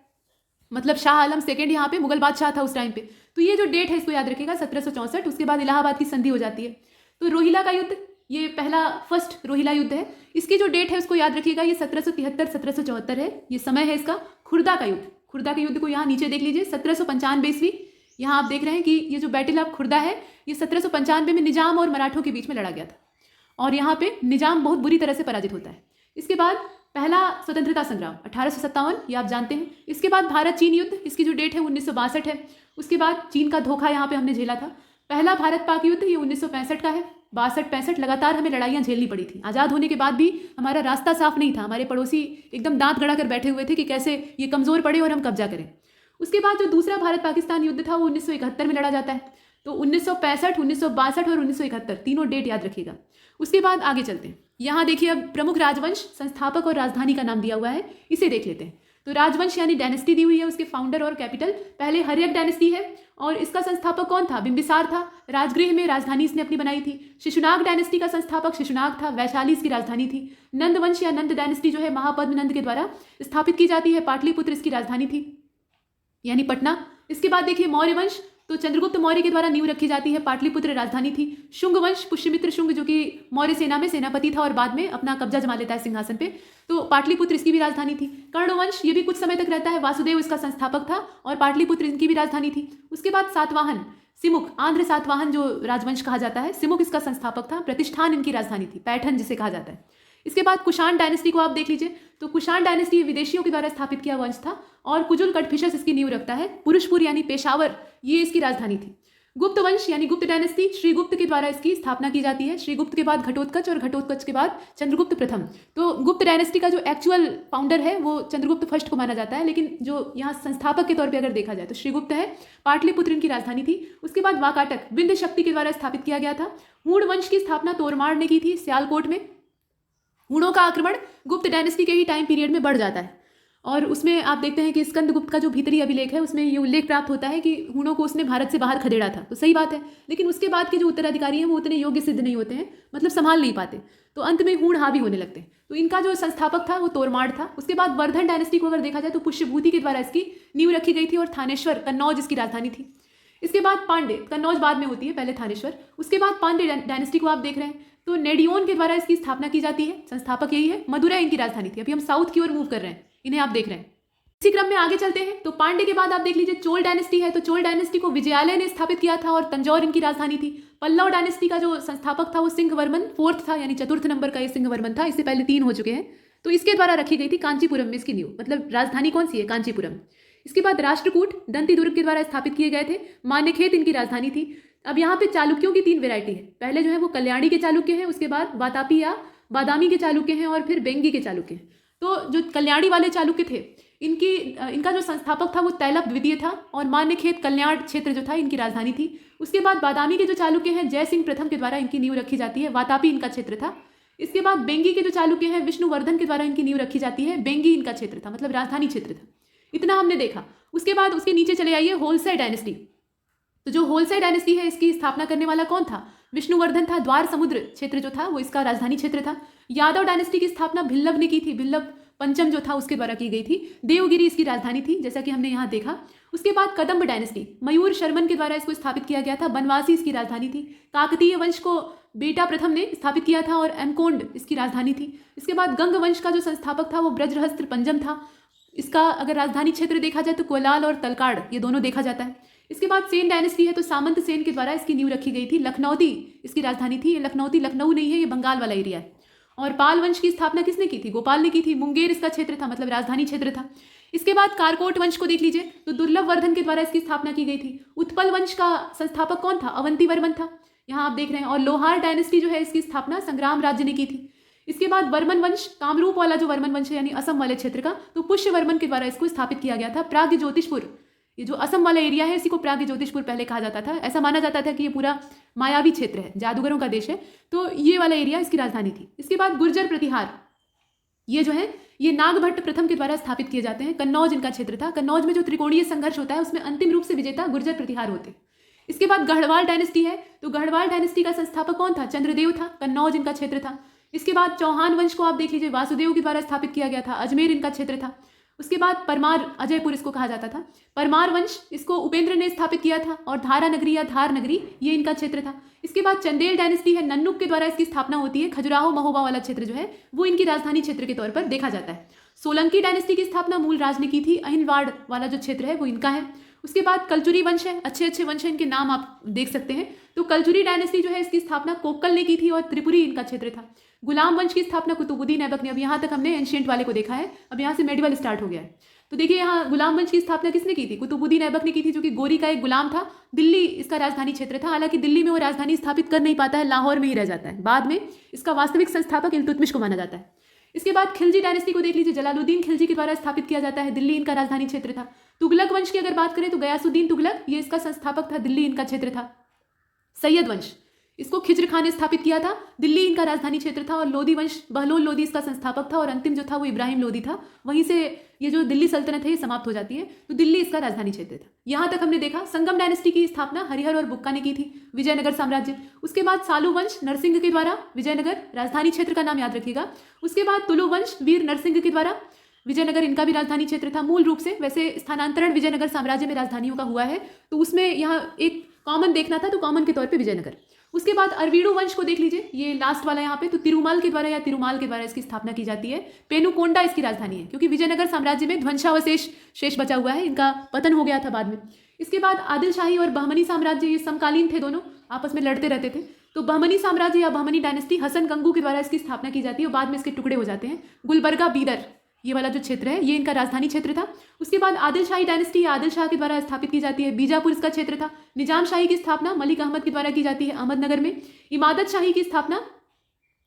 मतलब शाह आलम सेकेंड यहाँ पे मुगल बादशाह था उस टाइम पे। तो ये जो डेट है इसको याद रखिएगा 1764। उसके बाद इलाहाबाद की संधि हो जाती है। तो रोहिला का युद्ध, ये फर्स्ट रोहिला युद्ध है। इसकी जो डेट है उसको याद रखिएगा, ये 1773-1774 है। ये समय है इसका। खुर्दा का युद्ध, खुर्दा के युद्ध को यहाँ नीचे देख लीजिए 1795 ईस्वी। यहाँ आप देख रहे हैं कि ये जो बैटल ऑफ खुर्दा है ये 1795 में निजाम और मराठों के बीच में लड़ा गया था और यहाँ पे निजाम बहुत बुरी तरह से पराजित होता है। इसके बाद पहला स्वतंत्रता संग्राम 1857, ये आप जानते हैं। इसके बाद भारत चीन युद्ध, इसकी जो डेट है 1962 है। उसके बाद चीन का धोखा यहाँ पे हमने झेला था। पहला भारत पाक युद्ध, ये 1965 का है। 62-65 लगातार हमें लड़ाइयाँ झेलनी पड़ी थी। आज़ाद होने के बाद भी हमारा रास्ता साफ नहीं था। हमारे पड़ोसी एकदम दांत गड़ा कर बैठे हुए थे कि कैसे ये कमज़ोर पड़े और हम कब्जा करें। उसके बाद जो दूसरा भारत पाकिस्तान युद्ध था वो 1971 में लड़ा जाता है। तो 1965, 1962 और 1971 तीनों डेट याद रखिएगा। उसके बाद आगे चलते हैं। यहाँ देखिए अब प्रमुख राजवंश, संस्थापक और राजधानी का नाम दिया हुआ है, इसे देख लेते हैं। तो राजवंश यानी डायनेस्टी दी हुई है, उसके फाउंडर और कैपिटल पहले हर्यक डायनेस्टी है और इसका संस्थापक कौन था? बिंबिसार था। राजगृह में राजधानी इसने अपनी बनाई थी। शिशुनाग डायनेस्टी का संस्थापक शिशुनाग था। वैशाली इसकी राजधानी थी। नंदवंश या नंद डायनेस्टी जो है महापद्म नंद के द्वारा स्थापित की जाती है। पाटलिपुत्र इसकी राजधानी थी, यानी पटना। इसके बाद देखिए मौर्य वंश, तो चंद्रगुप्त मौर्य के द्वारा नींव रखी जाती है। पाटलिपुत्र राजधानी थी। शुंग वंश, पुष्यमित्र शुंग जो कि मौर्य सेना में सेनापति था और बाद में अपना कब्जा जमा लेता है सिंहासन पे, तो पाटलिपुत्र इसकी भी राजधानी थी। कर्ण वंश, ये भी कुछ समय तक रहता है। वासुदेव इसका संस्थापक था और पाटलिपुत्र इनकी भी राजधानी थी। उसके बाद सातवाहन, सिमुक, आंध्र सातवाहन जो राजवंश कहा जाता है, सिमुक इसका संस्थापक था। प्रतिष्ठान इनकी राजधानी थी, पैठन जिसे कहा जाता है। इसके बाद कुषाण डायनेस्टी को आप देख लीजिए। तो कुषाण डायनेस्टी विदेशियों के द्वारा स्थापित किया वंश था और कुजुल कटफिशस इसकी नींव रखता है। पुरुषपुर यानी पेशावर, ये इसकी राजधानी थी। गुप्त वंश यानी गुप्त डायनेस्टी, श्रीगुप्त के द्वारा इसकी स्थापना की जाती है। श्रीगुप्त के बाद घटोत्कच और घटोत्कच के बाद चंद्रगुप्त प्रथम। तो गुप्त डायनेस्टी का जो एक्चुअल फाउंडर है वो चंद्रगुप्त फर्स्ट को माना जाता है, लेकिन जो यहाँ संस्थापक के तौर पे अगर देखा जाए तो श्रीगुप्त है। पाटलिपुत्र इनकी राजधानी थी। उसके बाद वाकाटक विंध्य शक्ति के द्वारा स्थापित किया गया था। हूण वंश की स्थापना तोरमाड़ ने की थी सियालकोट में। हूणों का आक्रमण गुप्त डायनेस्टी के ही टाइम पीरियड में बढ़ जाता है और उसमें आप देखते हैं कि स्कंदगुप्त का जो भीतरी अभिलेख है उसमें ये उल्लेख प्राप्त होता है कि हूणों को उसने भारत से बाहर खदेड़ा था। तो सही बात है, लेकिन उसके बाद के जो उत्तराधिकारी हैं वो उतने योग्य सिद्ध नहीं होते हैं, मतलब संभाल नहीं पाते, तो अंत में हूण हावी होने लगते हैं। तो इनका जो संस्थापक था वो तोरमाड़ था। उसके बाद वर्धन डायनेस्टी को अगर देखा जाए तो पुष्यभूति के द्वारा इसकी नींव रखी गई थी और थानेश्वर, कन्नौज इसकी राजधानी थी। इसके बाद पांडे, कन्नौज बाद में होती है, पहले थानेश्वर। उसके बाद पांडे डायनेस्टी को आप देख रहे हैं, तो नेडियोन के द्वारा इसकी स्थापना की जाती है। संस्थापक यही है। मदुरै इनकी राजधानी थी। अभी हम साउथ की ओर मूव कर रहे हैं, इन्हें आप देख रहे हैं। इसी क्रम में आगे चलते हैं। तो पांडे के बाद आप देख लीजिए चोल डायनेस्टी है। तो चोल डायनेस्टी को विजयालय ने स्थापित किया था और तंजौर इनकी राजधानी थी। पल्लव डायनेस्टी का जो संस्थापक था वो सिंहवर्मन फोर्थ था, यानी चतुर्थ नंबर का ये सिंहवर्मन था। इससे पहले 3 हो चुके हैं। तो इसके द्वारा रखी गई थी कांचीपुरम में इसकी नींव, मतलब राजधानी कौन सी है? कांचीपुरम। इसके बाद राष्ट्रकूट दंतीदुर्ग के द्वारा स्थापित किए गए थे। मान्यखेत इनकी राजधानी थी। अब यहाँ पे चालुक्यों की 3 वेरायटी है। पहले जो है वो कल्याणी के चालुक्य हैं, उसके बाद वातापी या बादामी के चालुक्य हैं और फिर बेंगी के चालुक्य हैं। तो जो कल्याणी वाले चालुक्य थे इनका जो संस्थापक था वो तैलप द्वितीय था और मान्यखेत कल्याण क्षेत्र जो था इनकी राजधानी थी। उसके बाद बादामी के जो चालुक्य हैं जय सिंह प्रथम के द्वारा इनकी नींव रखी जाती है। वातापी इनका क्षेत्र था। इसके बाद बेंगी के जो चालुक्य हैं विष्णुवर्धन के द्वारा इनकी नींव रखी जाती है। बेंगी इनका क्षेत्र था, मतलब राजधानी क्षेत्र था। इतना हमने देखा। उसके बाद उसके नीचे चले आइए, होलसेल डायनेस्टी। तो जो होलसेल डायनेस्टी है इसकी स्थापना करने वाला कौन था? विष्णुवर्धन था। द्वार समुद्र क्षेत्र जो था वो इसका राजधानी क्षेत्र था। यादव डायनेस्टी की स्थापना भिल्लभ ने की थी। भिल्लभ पंचम जो था उसके द्वारा की गई थी। देवगिरी इसकी राजधानी थी, जैसा कि हमने यहाँ देखा। उसके बाद कदम्ब डायनेस्टी, मयूर शर्मन के द्वारा इसको स्थापित किया गया था। बनवासी इसकी राजधानी थी। काकतीय वंश को बेटा प्रथम ने स्थापित किया था और एमकोंड इसकी राजधानी थी। इसके बाद गंग वंश का जो संस्थापक था वो ब्रजरहस्त्र पंचम था। इसका अगर राजधानी क्षेत्र देखा जाए तो कोलाल और तलकाड़ ये दोनों देखा जाता है। इसके बाद सेन डायनेस्टी है, तो सामंत सेन के द्वारा इसकी नींव रखी गई थी। लखनौती इसकी राजधानी थी। ये लखनौती लखनऊ नहीं है, ये बंगाल वाला एरिया है। और पाल वंश की स्थापना किसने की थी? गोपाल ने की थी। मुंगेर इसका क्षेत्र था, मतलब राजधानी क्षेत्र था। इसके बाद कारकोट वंश को देख लीजिए, तो दुर्लभ वर्धन के द्वारा इसकी स्थापना की गई थी। उत्पल वंश का संस्थापक कौन था? अवंती वर्मन था, यहाँ आप देख रहे हैं। और लोहार डायनेस्टी जो है इसकी स्थापना संग्राम राज्य ने की थी। इसके बाद वर्मन वंश, कामरूप वाला जो वर्मन वंश है यानी असम वाले क्षेत्र का, तो पुष्य वर्मन के द्वारा इसको स्थापित किया गया था। प्राग्ञ ज्योतिषपुर, ये जो असम वाला एरिया है इसी को प्राग्ञ ज्योतिषपुर पहले कहा जाता था। ऐसा माना जाता था कि ये पूरा मायावी क्षेत्र है, जादूगरों का देश है, तो ये वाला एरिया इसकी राजधानी थी। इसके बाद गुर्जर प्रतिहार, ये जो है ये नागभट्ट प्रथम के द्वारा स्थापित किए जाते हैं। कन्नौज इनका क्षेत्र था। कन्नौज में जो त्रिकोणीय संघर्ष होता है उसमें अंतिम रूप से विजेता गुर्जर प्रतिहार होते। इसके बाद गढ़वाल डायनेस्टी है, तो गढ़वाल डायनेस्टी का संस्थापक कौन था? चंद्रदेव था। कन्नौज इनका क्षेत्र था। इसके बाद चौहान वंश को आप देख लीजिए, वासुदेव के द्वारा स्थापित किया गया था। अजमेर इनका क्षेत्र था। उसके बाद परमार, अजयपुर इसको कहा जाता था। परमार वंश, इसको उपेंद्र ने स्थापित किया था। और धारा नगरी या धार नगरी ये इनका क्षेत्र था। इसके बाद चंदेल डायनेस्टी है, नन्नुक के द्वारा इसकी स्थापना होती है। खजुराहो महोबा वाला क्षेत्र जो है वो इनकी राजधानी क्षेत्र के तौर पर देखा जाता है। सोलंकी डायनेस्टी की स्थापना मूल राज ने की थी। अहिनवाड़ वाला जो क्षेत्र है वो इनका है। उसके बाद कलचुरी वंश है, अच्छे अच्छे वंश हैं, इनके नाम आप देख सकते हैं। तो कलचुरी डायनेस्टी जो है इसकी स्थापना कोक्कल ने की थी और त्रिपुरी इनका क्षेत्र था। गुलाम वंश की स्थापना कुतुबुद्दीन ऐबक ने। अब यहाँ तक हमने एंशियंट वाले को देखा है, अब यहाँ से मेडिवल स्टार्ट हो गया है। तो देखिए यहाँ गुलाम वंश की स्थापना किसने की थी? कुतुबुद्दीन ऐबक ने की थी, जो कि गोरी का एक गुलाम था। दिल्ली इसका राजधानी क्षेत्र था। हालांकि दिल्ली में वो राजधानी स्थापित कर नहीं पाता है, लाहौर में ही रह जाता है। बाद में इसका वास्तविक संस्थापक इल्तुतमिश को माना जाता है। इसके बाद खिलजी डायनेस्टी को देख लीजिए, जलालुद्दीन खिलजी के द्वारा स्थापित किया जाता है। दिल्ली इनका राजधानी क्षेत्र था। तुगलक वंश की अगर बात करें तो गयासुद्दीन तुगलक ये इसका संस्थापक था। दिल्ली इनका क्षेत्र था। सैयद वंश, इसको खिज्र खान ने स्थापित किया था। दिल्ली इनका राजधानी क्षेत्र था। और लोधी वंश, बहलोल लोधी इसका संस्थापक था। और अंतिम जो था वो इब्राहिम लोधी था। वहीं से ये जो दिल्ली सल्तनत है ये समाप्त हो जाती है। तो दिल्ली इसका राजधानी क्षेत्र था। यहाँ तक हमने देखा। संगम डायनेस्टी की स्थापना हरिहर और बुक्का ने की थी, विजयनगर साम्राज्य। उसके बाद सालू वंश, नरसिंह के द्वारा, विजयनगर राजधानी क्षेत्र का नाम याद रखिएगा। उसके बाद तुलु वंश, वीर नरसिंह के द्वारा, विजयनगर इनका भी राजधानी क्षेत्र था मूल रूप से। वैसे स्थानांतरण विजयनगर साम्राज्य में राजधानियों का हुआ है, तो उसमें यहाँ एक कॉमन देखना था, तो कॉमन के तौर पे विजयनगर। उसके बाद अरवीडू वंश को देख लीजिए, ये लास्ट वाला यहाँ पे, तो तिरुमल के द्वारा या तिरुमाल के द्वारा इसकी स्थापना की जाती है। पेनुकोंडा इसकी राजधानी है, क्योंकि विजयनगर साम्राज्य में ध्वंसावशेष शेष बचा हुआ है, इनका पतन हो गया था बाद में। इसके बाद आदिल शाही और बहमनी साम्राज्य ये समकालीन थे, दोनों आपस में लड़ते रहते थे। तो बहमनी साम्राज्य या बहमनी डायनेस्टी हसन गंगू के द्वारा इसकी स्थापना की जाती है और बाद में इसके टुकड़े हो जाते हैं। गुलबर्गा बीदर ये वाला जो क्षेत्र है ये इनका राजधानी क्षेत्र था। उसके बाद आदिल शाही डायनेस्टी या आदिल शाह के द्वारा स्थापित की जाती है। बीजापुर इसका क्षेत्र था। निजाम शाही की स्थापना मलिक अहमद के द्वारा की जाती है अहमदनगर में। इमादत शाही की स्थापना,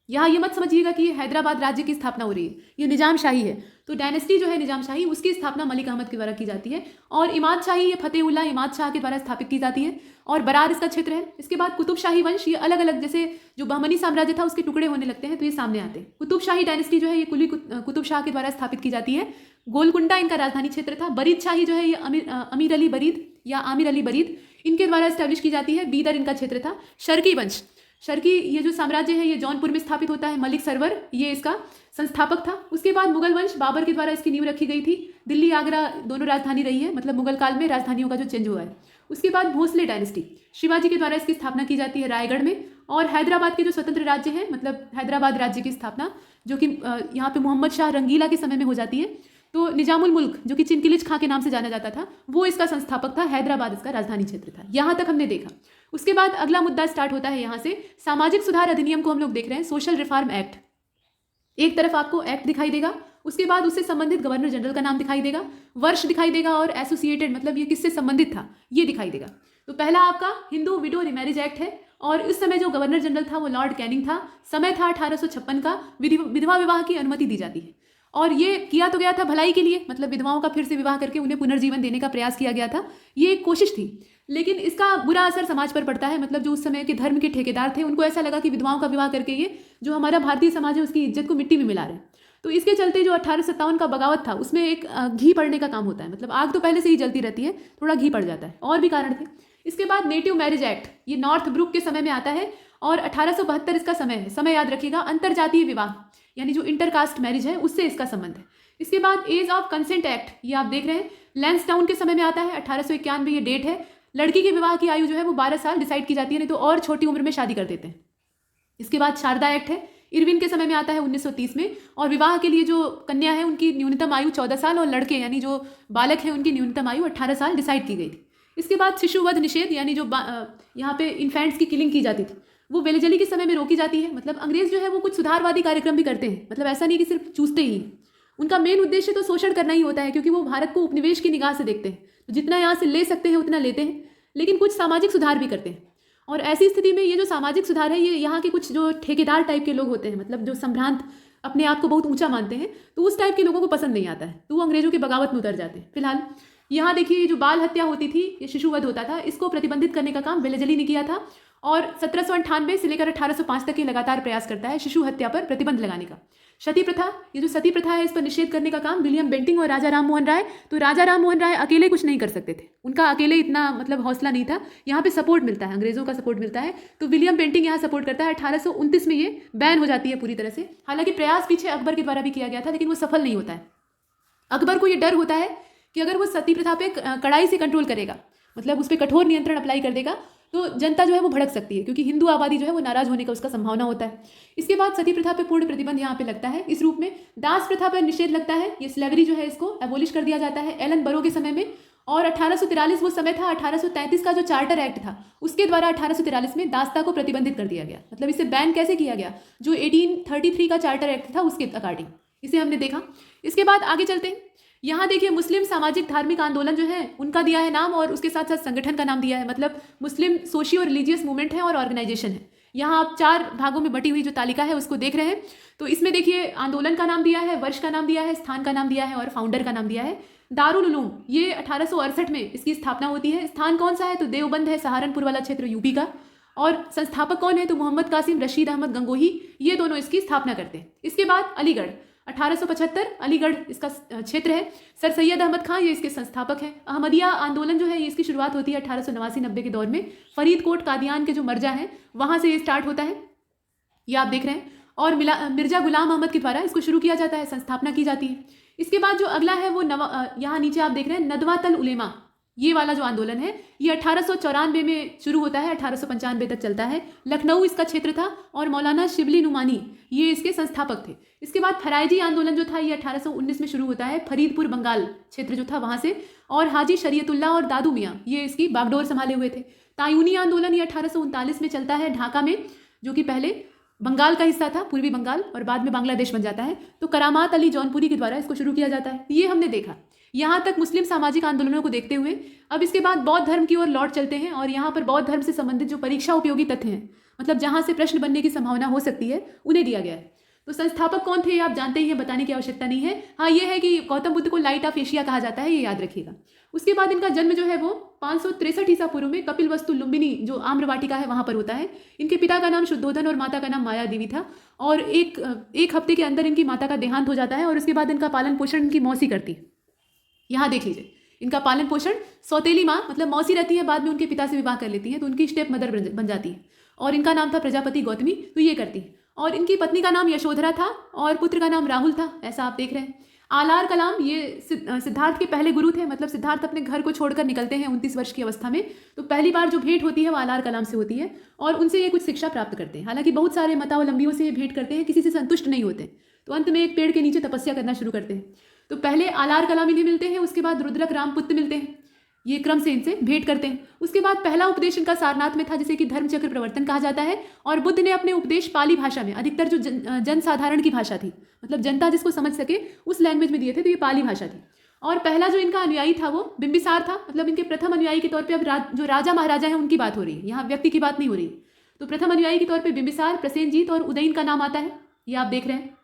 यहाँ ये मत समझिएगा कि ये हैदराबाद राज्य की स्थापना हो रही है, ये निजाम शाही है। तो डायनेस्टी जो है निजाम शाही, उसकी स्थापना मलिक अहमद के द्वारा की जाती है। और इमाद शाही ये फतेहुल्लाह इमाद शाह के द्वारा स्थापित की जाती है और बरार इसका क्षेत्र है। इसके बाद कुतुब शाही वंश, ये अलग अलग, जैसे जो बहमनी साम्राज्य था उसके टुकड़े होने लगते हैं तो ये सामने आते हैं। कुतुब शाही डायनेस्टी जो है ये कुली कुतुब शाह के द्वारा स्थापित की जाती है। गोलकुंडा इनका राजधानी क्षेत्र था। बरीद शाही जो है ये अमीर अली बरीद या आमिर अली बरीद इनके द्वारा स्टैब्लिश की जाती है। बीदर इनका क्षेत्र था। शर्की वंश, शर्की ये जो साम्राज्य है ये जौनपुर में स्थापित होता है। मलिक सरवर ये इसका संस्थापक था। उसके बाद मुगल वंश, बाबर के द्वारा इसकी नींव रखी गई थी। दिल्ली आगरा दोनों राजधानी रही है, मतलब मुगल काल में राजधानियों का जो चेंज हुआ है। उसके बाद भोसले डायनेस्टी, शिवाजी के द्वारा इसकी स्थापना की जाती है रायगढ़ में। और हैदराबाद के जो स्वतंत्र राज्य हैं, मतलब हैदराबाद राज्य की स्थापना जो कि यहाँ पे मोहम्मद शाह रंगीला के समय में हो जाती है। तो निजामुल मुल्क जो कि चिनकिलिच खां के नाम से जाना जाता था वो इसका संस्थापक था। हैदराबाद इसका राजधानी क्षेत्र था। यहाँ तक हमने देखा। उसके बाद अगला मुद्दा स्टार्ट होता है यहाँ से। सामाजिक सुधार अधिनियम को हम लोग देख रहे हैं, सोशल रिफॉर्म एक्ट। एक तरफ आपको एक्ट दिखाई देगा, उसके बाद उससे संबंधित गवर्नर जनरल का नाम दिखाई देगा, वर्ष दिखाई देगा और एसोसिएटेड मतलब ये किससे संबंधित था ये दिखाई देगा। तो पहला आपका हिंदू विडो रिमैरिज एक्ट है और इस समय जो गवर्नर जनरल था वो लॉर्ड कैनिंग था। समय था 1856 का। विधवा विवाह की अनुमति दी जाती है। और ये किया तो गया था भलाई के लिए, मतलब विधवाओं का फिर से विवाह करके उन्हें पुनर्जीवन देने का प्रयास किया गया था, ये एक कोशिश थी। लेकिन इसका बुरा असर समाज पर पड़ता है। मतलब जो उस समय के धर्म के ठेकेदार थे उनको ऐसा लगा कि विधवाओं का विवाह करके ये जो हमारा भारतीय समाज है उसकी इज्जत को मिट्टी में मिला रहे। तो इसके चलते जो 1857 का बगावत था उसमें एक घी पड़ने का काम होता है। मतलब आग तो पहले से ही जलती रहती है, थोड़ा घी पड़ जाता है। और भी कारण थे। इसके बाद नेटिव मैरिज एक्ट, ये नॉर्थ ब्रुक के समय में आता है और 1872 इसका समय है। समय याद रखिएगा, अंतरजातीय विवाह यानी जो इंटरकास्ट मैरिज है उससे इसका संबंध है। इसके बाद एज ऑफ कंसेंट एक्ट, ये आप देख रहे हैं, लैंसडाउन के समय में आता है, 1891 ये डेट है। लड़की के विवाह की आयु जो है वो 12 साल डिसाइड की जाती है, नहीं तो और छोटी उम्र में शादी कर देते हैं। इसके बाद शारदा एक्ट है, इरविन के समय में आता है 1930 में, और विवाह के लिए जो कन्या है उनकी न्यूनतम आयु 14 साल और लड़के यानी जो बालक हैं उनकी न्यूनतम आयु 18 साल डिसाइड की गई थी। इसके बाद शिशुवध निषेध यानी जो यहाँ पे इन्फेंट्स की किलिंग की जाती थी वो वेलेजली के समय में रोकी जाती है। मतलब अंग्रेज जो है वो कुछ सुधारवादी कार्यक्रम भी करते हैं, मतलब ऐसा नहीं कि सिर्फ चूसते ही हैं। उनका मेन उद्देश्य तो शोषण करना ही होता है, क्योंकि वो भारत को उपनिवेश की निगाह से देखते हैं, तो जितना यहाँ से ले सकते हैं उतना लेते हैं, लेकिन कुछ सामाजिक सुधार भी करते हैं। और ऐसी स्थिति में ये जो सामाजिक सुधार है ये यहाँ के कुछ जो ठेकेदार टाइप के लोग होते हैं, मतलब जो संभ्रांत अपने आप को बहुत ऊंचा मानते हैं, तो उस टाइप के लोगों को पसंद नहीं आता है, तो वो अंग्रेजों के बगावत में उतर जाते हैं। फिलहाल यहाँ देखिए जो बाल हत्या होती थी, ये शिशुवध होता था, इसको प्रतिबंधित करने का काम वेलेजली ने किया था और 1798 से लेकर 1805 तक ये लगातार प्रयास करता है शिशु हत्या पर प्रतिबंध लगाने का। सती प्रथा, ये जो सती प्रथा है इस पर निषेध करने का काम विलियम बेंटिंग और राजा राम मोहन राय, तो राजा राम मोहन राय अकेले कुछ नहीं कर सकते थे, उनका अकेले इतना मतलब हौसला नहीं था। यहाँ पे सपोर्ट मिलता है, अंग्रेजों का सपोर्ट मिलता है, तो विलियम बेंटिंग यहाँ सपोर्ट करता है। 1829 में ये बैन हो जाती है पूरी तरह से। हालांकि प्रयास पीछे अकबर के द्वारा भी किया गया था, लेकिन वो सफल नहीं होता है। अकबर को ये डर होता है कि अगर वो सती प्रथा पे कड़ाई से कंट्रोल करेगा, मतलब उस पर कठोर नियंत्रण अप्लाई कर देगा, तो जनता जो है वो भड़क सकती है, क्योंकि हिंदू आबादी जो है वो नाराज होने का उसका संभावना होता है। इसके बाद सती प्रथा पे पूर्ण प्रतिबंध यहाँ पे लगता है इस रूप में। दास प्रथा पर निषेध लगता है, ये स्लेवरी जो है इसको एबोलिश कर दिया जाता है एलन बरो के समय में। और 1843 वो समय था, 1833 का जो चार्टर एक्ट था उसके द्वारा 1843 में दासता को प्रतिबंधित कर दिया गया। मतलब इसे बैन कैसे किया गया, जो 1833 का चार्टर एक्ट था उसके अकॉर्डिंग, इसे हमने देखा। इसके बाद आगे चलते हैं। यहाँ देखिए मुस्लिम सामाजिक धार्मिक आंदोलन जो है उनका दिया है नाम, और उसके साथ साथ संगठन का नाम दिया है। मतलब मुस्लिम सोशियो रिलीजियस मूवमेंट है और ऑर्गेनाइजेशन है। यहाँ आप 4 भागों में बटी हुई जो तालिका है उसको देख रहे हैं, तो इसमें देखिए आंदोलन का नाम दिया है, वर्ष का नाम दिया है, स्थान का नाम दिया है और फाउंडर का नाम दिया है। दारुल उलूम, ये 1868 में इसकी स्थापना होती है। स्थान कौन सा है, तो देवबंद है, सहारनपुर वाला क्षेत्र यूपी का। और संस्थापक कौन है, तो मोहम्मद कासिम रशीद अहमद गंगोही, ये दोनों इसकी स्थापना करते हैं। इसके बाद अलीगढ़ 1875 अलीगढ़ इसका क्षेत्र है। सर सैयद अहमद खां ये इसके संस्थापक हैं। अहमदिया आंदोलन जो है ये इसकी शुरुआत होती है 1889-90 के दौर में। फरीदकोट कादियान के जो मर्जा हैं वहाँ से ये स्टार्ट होता है, ये आप देख रहे हैं। और मिर्जा गुलाम अहमद के द्वारा इसको शुरू किया जाता है, संस्थापना की जाती है। इसके बाद जो अगला है वो यहाँ नीचे आप देख रहे हैं नदवातल उलेमा, ये वाला जो आंदोलन है ये 1894 में शुरू होता है, 1895 तक चलता है। लखनऊ इसका क्षेत्र था और मौलाना शिबली नुमानी ये इसके संस्थापक थे। इसके बाद फराइजी आंदोलन जो था ये 1819 में शुरू होता है, फरीदपुर बंगाल क्षेत्र जो था वहाँ से। और हाजी शरीयतुल्लाह और दादू मियाँ ये इसकी बागडोर संभाले हुए थे। तायूनी आंदोलन ये 1839 में चलता है ढाका में, जो कि पहले बंगाल का हिस्सा था, पूर्वी बंगाल, और बाद में बांग्लादेश बन जाता है। तो करामात अली जौनपुरी के द्वारा इसको शुरू किया जाता है। ये हमने देखा। यहाँ तक मुस्लिम सामाजिक आंदोलनों को देखते हुए अब इसके बाद बौद्ध धर्म की ओर लौट चलते हैं। और यहाँ पर बौद्ध धर्म से संबंधित जो परीक्षा उपयोगी तथ्य हैं, मतलब जहाँ से प्रश्न बनने की संभावना हो सकती है, उन्हें दिया गया है। तो संस्थापक कौन थे ये आप जानते ही हैं, बताने की आवश्यकता नहीं है। हाँ, ये है कि गौतम बुद्ध को लाइट ऑफ एशिया कहा जाता है, ये याद रखिएगा। उसके बाद इनका जन्म जो है वो 563 ईसा पूर्व में कपिल वस्तु लुम्बिनी जो आम्रवाटिका है वहाँ पर होता है। इनके पिता का नाम शुद्धोधन और माता का नाम माया देवी था। और एक हफ्ते के अंदर इनकी माता का देहांत हो जाता है और उसके बाद इनका पालन पोषण इनकी मौसी करती है। यहाँ देख लीजिए, इनका पालन पोषण सौतेली माँ मतलब मौसी रहती है, बाद में उनके पिता से विवाह कर लेती है, तो उनकी स्टेप मदर बन जाती है। और इनका नाम था प्रजापति गौतमी, तो ये करती है। और इनकी पत्नी का नाम यशोधरा था और पुत्र का नाम राहुल था, ऐसा आप देख रहे हैं। आलार कलाम ये सिद्धार्थ के पहले गुरु थे। मतलब सिद्धार्थ अपने घर को छोड़कर निकलते हैं 29 वर्ष की अवस्था में, तो पहली बार जो भेंट होती है वो आलार कलाम से होती है और उनसे ये कुछ शिक्षा प्राप्त करते हैं। हालांकि बहुत सारे मतावलंबियों से ये भेंट करते हैं, किसी से संतुष्ट नहीं होते, तो अंत में एक पेड़ के नीचे तपस्या करना शुरू करते हैं। तो पहले आलार कलाम इन्हें मिलते हैं, उसके बाद रुद्रक रामपुत्र मिलते हैं, ये क्रम से इनसे भेंट करते हैं। उसके बाद पहला उपदेश इनका सारनाथ में था, जिसे कि धर्मचक्र प्रवर्तन कहा जाता है। और बुद्ध ने अपने उपदेश पाली भाषा में, अधिकतर जो जनसाधारण की भाषा थी, मतलब जनता जिसको समझ सके उस लैंग्वेज में दिए थे, तो ये पाली भाषा थी। और पहला जो इनका अनुयायी था वो बिंबिसार था। मतलब इनके प्रथम अनुयायी के तौर पे अब जो राजा महाराजा हैं उनकी बात हो रही है, यहाँ व्यक्ति की बात नहीं हो रही। तो प्रथम अनुयायी के तौर पे बिंबिसार, प्रसेनजीत और उदयन का नाम आता है, ये आप देख रहे हैं।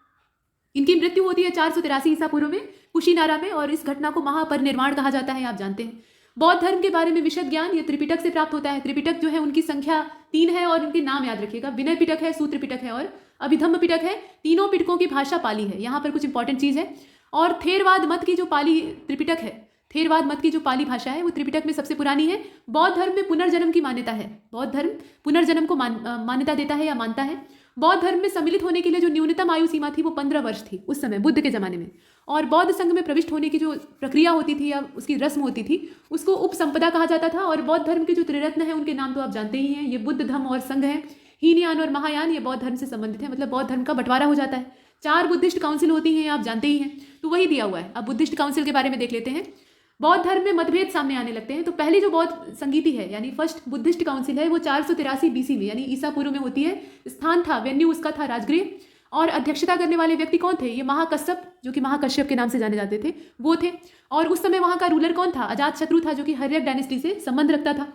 इनकी मृत्यु होती है 483 ईसा पूर्व में कुशीनारा में, और इस घटना को महापरिनिर्वाण कहा जाता है, आप जानते हैं। बौद्ध धर्म के बारे में विशद ज्ञान ये त्रिपिटक से प्राप्त होता है। त्रिपिटक जो है उनकी संख्या 3 है और उनके नाम याद रखिएगा। विनय पिटक है, सूत्र पिटक है और अभिधम्म पिटक है। तीनों पिटकों की भाषा पाली है। यहाँ पर कुछ इंपॉर्टेंट चीज़ है। और थेरवाद मत की जो पाली त्रिपिटक है, थेरवाद मत की जो पाली भाषा है वो त्रिपिटक में सबसे पुरानी है। बौद्ध धर्म में पुनर्जन्म की मान्यता है। बौद्ध धर्म पुनर्जन्म को मान्यता देता है या मानता है। बौद्ध धर्म में सम्मिलित होने के लिए जो न्यूनतम आयु सीमा थी वो 15 वर्ष थी उस समय, बुद्ध के ज़माने में। और बौद्ध संघ में प्रविष्ट होने की जो प्रक्रिया होती थी या उसकी रस्म होती थी उसको उपसंपदा कहा जाता था। और बौद्ध धर्म के जो त्रिरत्न हैं उनके नाम तो आप जानते ही हैं, ये बुद्ध, धम्म और संघ है। हीनयान और महायान ये बौद्ध धर्म से संबंधित है, मतलब बौद्ध धर्म का बंटवारा हो जाता है। 4 बुद्धिस्ट काउंसिल होती हैं, आप जानते ही हैं, तो वही दिया हुआ है। अब बुद्धिस्ट काउंसिल के बारे में देख लेते हैं। बौद्ध धर्म में मतभेद सामने आने लगते हैं। तो पहली जो बौद्ध संगीति है यानी फर्स्ट बुद्धिस्ट काउंसिल है वो 483 बीसी में यानी ईसा पूर्व में होती है। स्थान था, वेन्यू उसका था राजगृह। और अध्यक्षता करने वाले व्यक्ति कौन थे? ये महाकश्यप, जो कि महाकश्यप के नाम से जाने जाते थे, वो थे। और उस समय वहाँ का रूलर कौन था? अजातशत्रु था, जो कि हर्यक डायनेस्टी से संबंध रखता था।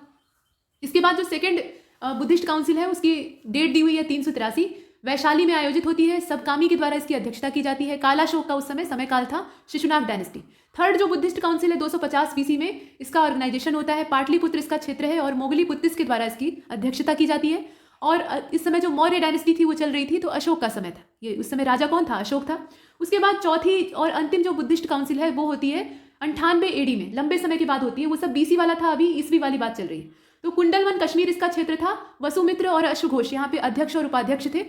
इसके बाद जो सेकेंड बुद्धिस्ट काउंसिल है उसकी डेट दी हुई है 383, वैशाली में आयोजित होती है। सबकामी के द्वारा इसकी अध्यक्षता की जाती है। कालाशोक का उस समय काल था, शिशुनाग डायनेस्टी। थर्ड जो बुद्धिस्ट काउंसिल है 250 बीसी में इसका ऑर्गेनाइजेशन होता है। पाटलिपुत्र इसका क्षेत्र है और मोगलीपुत्तिस के द्वारा इसकी अध्यक्षता की जाती है। और इस समय जो मौर्य डायनेस्टी थी वो चल रही थी, तो अशोक का समय था। ये उस समय राजा कौन था? अशोक था। उसके बाद चौथी और अंतिम जो बुद्धिस्ट काउंसिल है वो होती है 98 एडी में, लंबे समय के बाद होती है। वो सब बीसी वाला था, अभी ईस्वी वाली बात चल रही है। तो कुंडलवन कश्मीर इसका क्षेत्र था। वसुमित्र और अश्वघोष यहाँ पे अध्यक्ष और उपाध्यक्ष थे।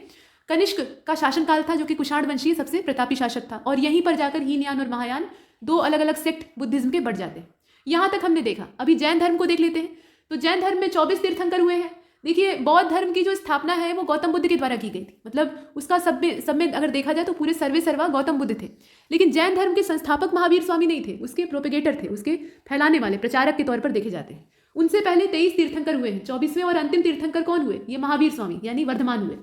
कनिष्क का शासनकाल था, जो कि कुषाण वंशीय सबसे प्रतापी शासक था। और यहीं पर जाकर हीनयान और महायान 2 अलग अलग सेक्ट बुद्धिज्म के बढ़ जाते हैं। यहाँ तक हमने देखा। अभी जैन धर्म को देख लेते हैं। तो जैन धर्म में 24 तीर्थंकर हुए हैं। देखिए, बौद्ध धर्म की जो स्थापना है वो गौतम बुद्ध के द्वारा की गई थी, मतलब उसका सब में अगर देखा जाए तो पूरे सर्वे सर्वा गौतम बुद्ध थे। लेकिन जैन धर्म के संस्थापक महावीर स्वामी नहीं थे, उसके प्रोपेगेटर थे, उसके फैलाने वाले प्रचारक के तौर पर देखे जाते हैं। उनसे पहले 23 तीर्थंकर हुए हैं। 24वें और अंतिम तीर्थंकर कौन हुए? ये महावीर स्वामी यानी वर्धमान हुए।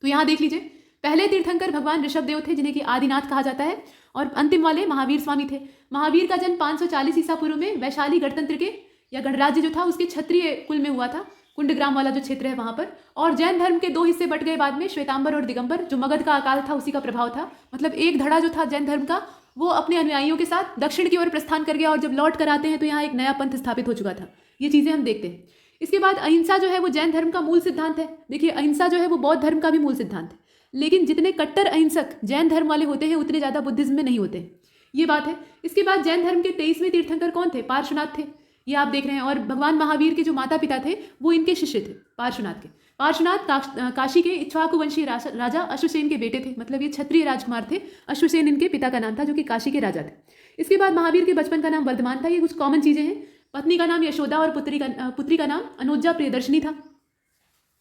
तो यहाँ देख लीजिए, पहले तीर्थंकर भगवान ऋषभ देव थे, जिन्हें कि आदिनाथ कहा जाता है, और अंतिम वाले महावीर स्वामी थे। महावीर का जन्म 540 ईसा पूर्व में वैशाली गणतंत्र के या गणराज्य जो था उसके क्षत्रिय कुल में हुआ था, कुंडग्राम वाला जो क्षेत्र है वहाँ पर। और जैन धर्म के 2 हिस्से बट गए बाद में, श्वेतांबर और दिगंबर। जो मगध का अकाल था उसी का प्रभाव था, मतलब एक धड़ा जो था जैन धर्म का वो अपने अनुयायियों के साथ दक्षिण की ओर प्रस्थान कर गया। और जब लौट कर आते हैं तो यहाँ एक नया पंथ स्थापित हो चुका था। ये चीज़ें हम देखते हैं। इसके बाद अहिंसा जो है वो जैन धर्म का मूल सिद्धांत है। देखिए, अहिंसा जो है वो बौद्ध धर्म का भी मूल सिद्धांत है। लेकिन जितने कट्टर अहिंसक जैन धर्म वाले होते हैं उतने ज़्यादा बुद्धिज्म में नहीं होते, ये बात है। इसके बाद जैन धर्म के 23वें तीर्थंकर कौन थे? पार्श्वनाथ थे, ये आप देख रहे हैं। और भगवान महावीर के जो माता पिता थे वो इनके शिष्य थे, पार्श्वनाथ के। पार्श्वनाथ काशी के इक्ष्वाकु वंशीय राजा अश्वसेन के बेटे थे, मतलब ये क्षत्रिय राजकुमार थे। अश्वसेन इनके पिता का नाम था, जो कि काशी के राजा थे। इसके बाद महावीर के बचपन का नाम वर्धमान था। ये कुछ कॉमन चीज़ें हैं। पत्नी का नाम यशोदा और पुत्री का नाम अनुजा प्रियदर्शनी था।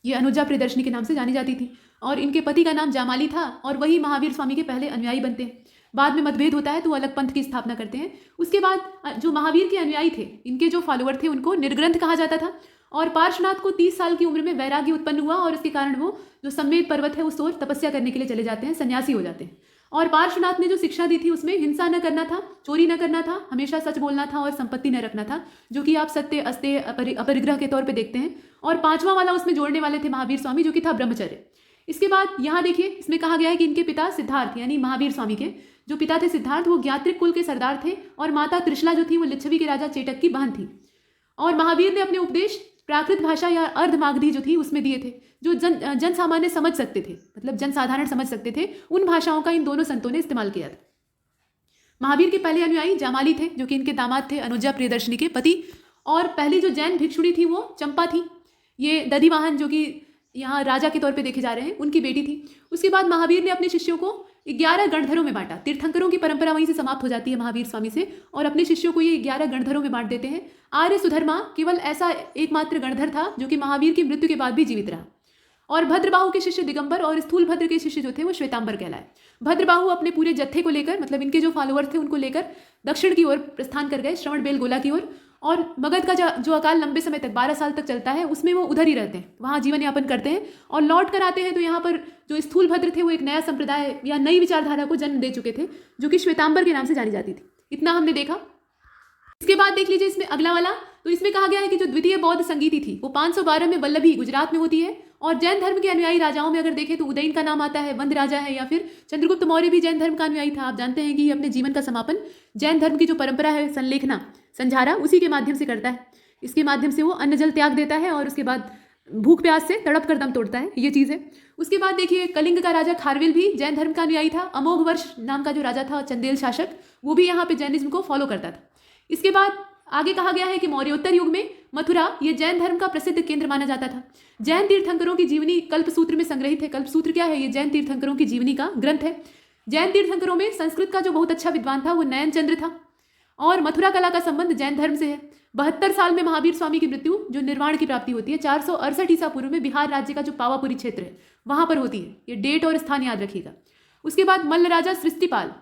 ये अनुजा प्रियदर्शनी के नाम से जानी जाती थी। और इनके पति का नाम जामाली था, और वही महावीर स्वामी के पहले अनुयायी बनते हैं। बाद में मतभेद होता है तो अलग पंथ की स्थापना करते हैं। उसके बाद जो महावीर के अनुयायी थे, इनके जो फॉलोअर थे, उनको निर्ग्रंथ कहा जाता था। और पार्श्वनाथ को 30 साल की उम्र में वैराग्य उत्पन्न हुआ, और इसके कारण वो जो सम्मेद पर्वत है उस ओर तपस्या करने के लिए चले जाते हैं, सन्यासी हो जाते हैं। और पार्श्वनाथ ने जो शिक्षा दी थी उसमें हिंसा न करना था, चोरी न करना था, हमेशा सच बोलना था और संपत्ति न रखना था, जो कि आप सत्य, अस्तेय, अपरिग्रह के तौर पे देखते हैं। और 5वां वाला उसमें जोड़ने वाले थे महावीर स्वामी, जो कि था ब्रह्मचर्य। इसके बाद यहाँ देखिए, इसमें कहा गया है कि इनके पिता सिद्धार्थ यानी महावीर स्वामी के जो पिता थे सिद्धार्थ, वो ज्ञात्रिक कुल के सरदार थे। और माता त्रिशला जो थी वो लिच्छवी के राजा चेटक की बहन थी। और महावीर ने अपने उपदेश प्राकृत भाषा या अर्धमागधी जो थी उसमें दिए थे, जो जन सामान्य समझ सकते थे, मतलब जनसाधारण समझ सकते थे। उन भाषाओं का इन दोनों संतों ने इस्तेमाल किया था। महावीर के पहले अनुयायी जामाली थे, जो कि इनके दामाद थे अनुजा प्रियदर्शनी के पति। और पहली जो जैन भिक्षुणी थी वो चंपा थी। ये दधिवाहन, जो कि यहाँ राजा के तौर पे देखे जा रहे हैं, उनकी बेटी थी। उसके बाद महावीर ने अपने शिष्यों को 11 गणधरों में बांटा। तीर्थंकरों की परंपरा वहीं से समाप्त हो जाती है महावीर स्वामी से, और अपने शिष्यों को ये 11 गणधरों में बांट देते हैं। आर्य सुधर्मा केवल ऐसा एकमात्र गणधर था जो कि महावीर की मृत्यु के बाद भी जीवित रहा। और भद्रबाहु के शिष्य दिगंबर और स्थूल भद्र के शिष्य जो थे वो श्वेतांबर कहलाए। भद्रबाहु अपने पूरे जत्थे को लेकर, मतलब इनके जो फॉलोअर्स थे उनको लेकर दक्षिण की ओर प्रस्थान कर गए, श्रवण बेलगोला की ओर। और मगध का जो अकाल लंबे समय तक 12 साल तक चलता है उसमें वो उधर ही रहते हैं, वहाँ जीवन यापन करते हैं। और लौट कर आते हैं तो यहाँ पर जो स्थूल भद्र थे वो एक नया संप्रदाय या नई विचारधारा को जन्म दे चुके थे, जो कि श्वेतांबर के नाम से जानी जाती थी। इतना हमने देखा। इसके बाद देख लीजिए इसमें अगला वाला। तो इसमें कहा गया है कि जो द्वितीय बौद्ध संगीति थी वो 512 में वल्लभी गुजरात में होती है, और जैन धर्म के अनुयायी राजाओं में अगर देखें तो उदयन का नाम आता है, वंद राजा है, या फिर चंद्रगुप्त मौर्य भी जैन धर्म का अनुयायी था। आप जानते हैं कि अपने जीवन का समापन जैन धर्म की जो परंपरा है संलेखना, संझारा, उसी के माध्यम से करता है। इसके माध्यम से वो अन्न जल त्याग देता है और उसके बाद भूख प्यास से तड़प कर दम तोड़ता है, ये चीज़ है। उसके बाद देखिए कलिंग का राजा खारवेल भी जैन धर्म का अनुयायी था। अमोघ वर्ष नाम का जो राजा था, चंदेल शासक, वो भी यहाँ पे जैनिज्म को फॉलो करता था। इसके बाद आगे कहा गया है कि मौर्योत्तर युग में मथुरा ये जैन धर्म का प्रसिद्ध केंद्र माना जाता था। जैन तीर्थंकरों की जीवनी कल्पसूत्र में संग्रहित है। कल्पसूत्र क्या है? ये जैन तीर्थंकरों की जीवनी का ग्रंथ है। जैन तीर्थंकरों में संस्कृत का जो बहुत अच्छा विद्वान था वो नयन चंद्र था और मथुरा कला का संबंध जैन धर्म से है। 72 साल में महावीर स्वामी की मृत्यु, जो निर्वाण की प्राप्ति होती है, 468 ईसा पूर्व में बिहार राज्य का जो पावापुरी क्षेत्र है वहां पर होती है। ये डेट और स्थान याद रखिएगा। उसके बाद मल्ल राजा सृष्टिपाल,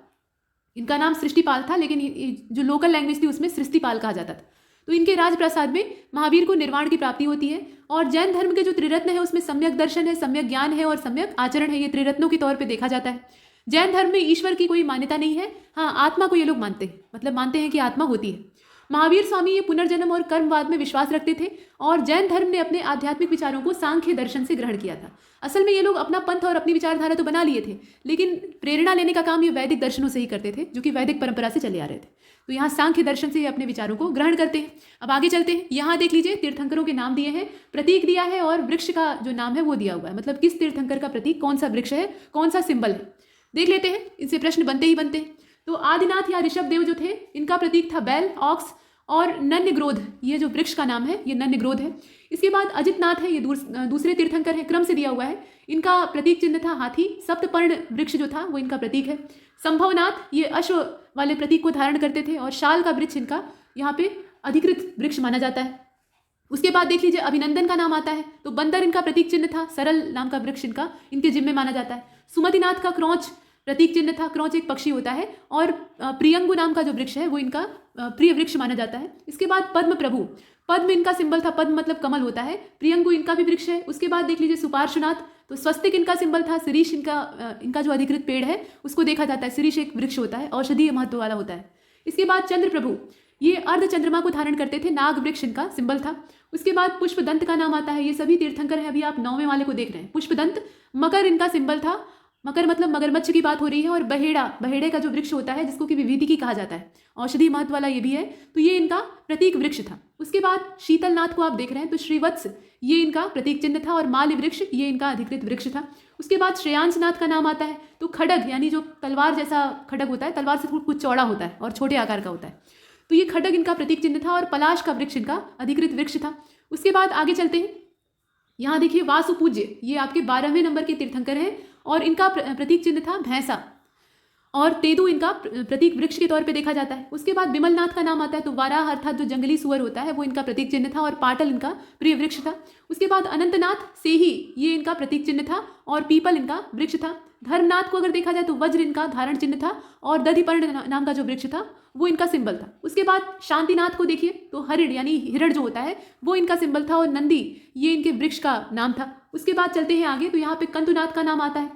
इनका नाम सृष्टिपाल था लेकिन जो लोकल लैंग्वेज थी उसमें सृष्टिपाल कहा जाता था। तो इनके राजप्रसाद में महावीर को निर्वाण की प्राप्ति होती है। और जैन धर्म के जो त्रिरत्न है उसमें सम्यक दर्शन है, सम्यक ज्ञान है और सम्यक आचरण है। ये त्रिरत्नों के तौर पर देखा जाता है। जैन धर्म में ईश्वर की कोई मान्यता नहीं है। हाँ, आत्मा को ये लोग मानते हैं, मतलब मानते हैं कि आत्मा होती है। महावीर स्वामी ये पुनर्जन्म और कर्मवाद में विश्वास रखते थे और जैन धर्म ने अपने आध्यात्मिक विचारों को सांख्य दर्शन से ग्रहण किया था। असल में ये लोग अपना पंथ और अपनी विचारधारा तो बना लिए थे, लेकिन प्रेरणा लेने का काम ये वैदिक दर्शनों से ही करते थे, जो कि वैदिक परंपरा से चले आ रहे थे। तो यहाँ सांख्य दर्शन से ये अपने विचारों को ग्रहण करते हैं। अब आगे चलते हैं। यहाँ देख लीजिए तीर्थंकरों के नाम दिए हैं, प्रतीक दिया है और वृक्ष का जो नाम है वो दिया हुआ है, मतलब किस तीर्थंकर का प्रतीक, कौन सा वृक्ष है, कौन सा सिंबल है, देख लेते हैं। इनसे प्रश्न बनते ही बनते हैं। तो आदिनाथ या ऋषभ देव जो थे, इनका प्रतीक था बैल, ऑक्स, और नन्यग्रोध, ये जो वृक्ष का नाम है ये नन्यग्रोध है। इसके बाद अजितनाथ है, ये दूसरे तीर्थंकर हैं, क्रम से दिया हुआ है। इनका प्रतीक चिन्ह था हाथी। सप्तपर्ण वृक्ष जो था वो इनका प्रतीक है। संभवनाथ ये अश्व वाले प्रतीक को धारण करते थे और शाल का वृक्ष इनका यहाँ पे अधिकृत वृक्ष माना जाता है। उसके बाद देख लीजिए अभिनंदन का नाम आता है, तो बंदर इनका प्रतीक चिन्ह था। सरल नाम का वृक्ष इनका इनके जिम्मे माना जाता है। सुमतिनाथ का क्रौच प्रतीक चिन्ह था। क्रौच एक पक्षी होता है। और प्रियंगु नाम का जो वृक्ष है वो इनका प्रिय वृक्ष माना जाता है। इसके बाद पद्म प्रभु, पद्म इनका सिंबल था। पद्म मतलब कमल होता है। प्रियंगु इनका भी वृक्ष है। उसके बाद देख लीजिए सुपार्श्वनाथ, तो स्वस्तिक इनका सिंबल था। शिरीष इनका जो अधिकृत पेड़ है उसको देखा जाता है। शिरीष एक वृक्ष होता है, औषधीय महत्व वाला होता है। इसके बाद चंद्र प्रभु, ये अर्ध चंद्रमा को धारण करते थे। नाग वृक्ष इनका सिंबल था। उसके बाद पुष्पदंत का नाम आता है। ये सभी तीर्थंकर हैं, अभी आप 9वें वाले को देख रहे हैं। पुष्पदंत, मकर इनका सिंबल था। मकर मतलब मगरमच्छ की बात हो रही है। और बहेड़ा, बहेड़े का जो वृक्ष होता है जिसको कि विभीतिकी कहा जाता है, औषधि महत्व वाला ये भी है, तो ये इनका प्रतीक वृक्ष था। उसके बाद शीतलनाथ को आप देख रहे हैं, तो श्रीवत्स ये इनका प्रतीक चिन्ह था। और माल्य वृक्ष ये इनका अधिकृत वृक्ष था। उसके बाद श्रेयांसनाथ का नाम आता है, तो खड़ग यानी जो तलवार जैसा खड़ग होता है, तलवार से कुछ चौड़ा होता है और छोटे आकार का होता है, तो ये खड़ग इनका प्रतीक चिन्ह था। और पलाश का वृक्ष इनका अधिकृत वृक्ष था। उसके बाद आगे चलते हैं। यहाँ देखिए वासुपूज्य, ये आपके 12वें नंबर के तीर्थंकर हैं और इनका प्रतीक चिन्ह था भैंसा। और तेदु इनका प्रतीक वृक्ष के तौर पे देखा जाता है। उसके बाद विमलनाथ का नाम आता है, तो वाराह अर्थात जो जंगली सुअर होता है वो इनका प्रतीक चिन्ह था। और पाटल इनका प्रिय वृक्ष था। उसके बाद अनंतनाथ सेही, ये इनका प्रतीक चिन्ह था। और पीपल इनका वृक्ष था। धर्मनाथ को अगर देखा जाए तो वज्र इनका धारण चिन्ह था। और दधिपर्ण नाम का जो वृक्ष था वो इनका सिंबल था। उसके बाद शांतिनाथ को देखिए, तो हरिण यानी हिरण जो होता है वो इनका सिंबल था। और नंदी ये इनके वृक्ष का नाम था। उसके बाद चलते हैं आगे, तो यहाँ पे कंठुनाथ का नाम आता है।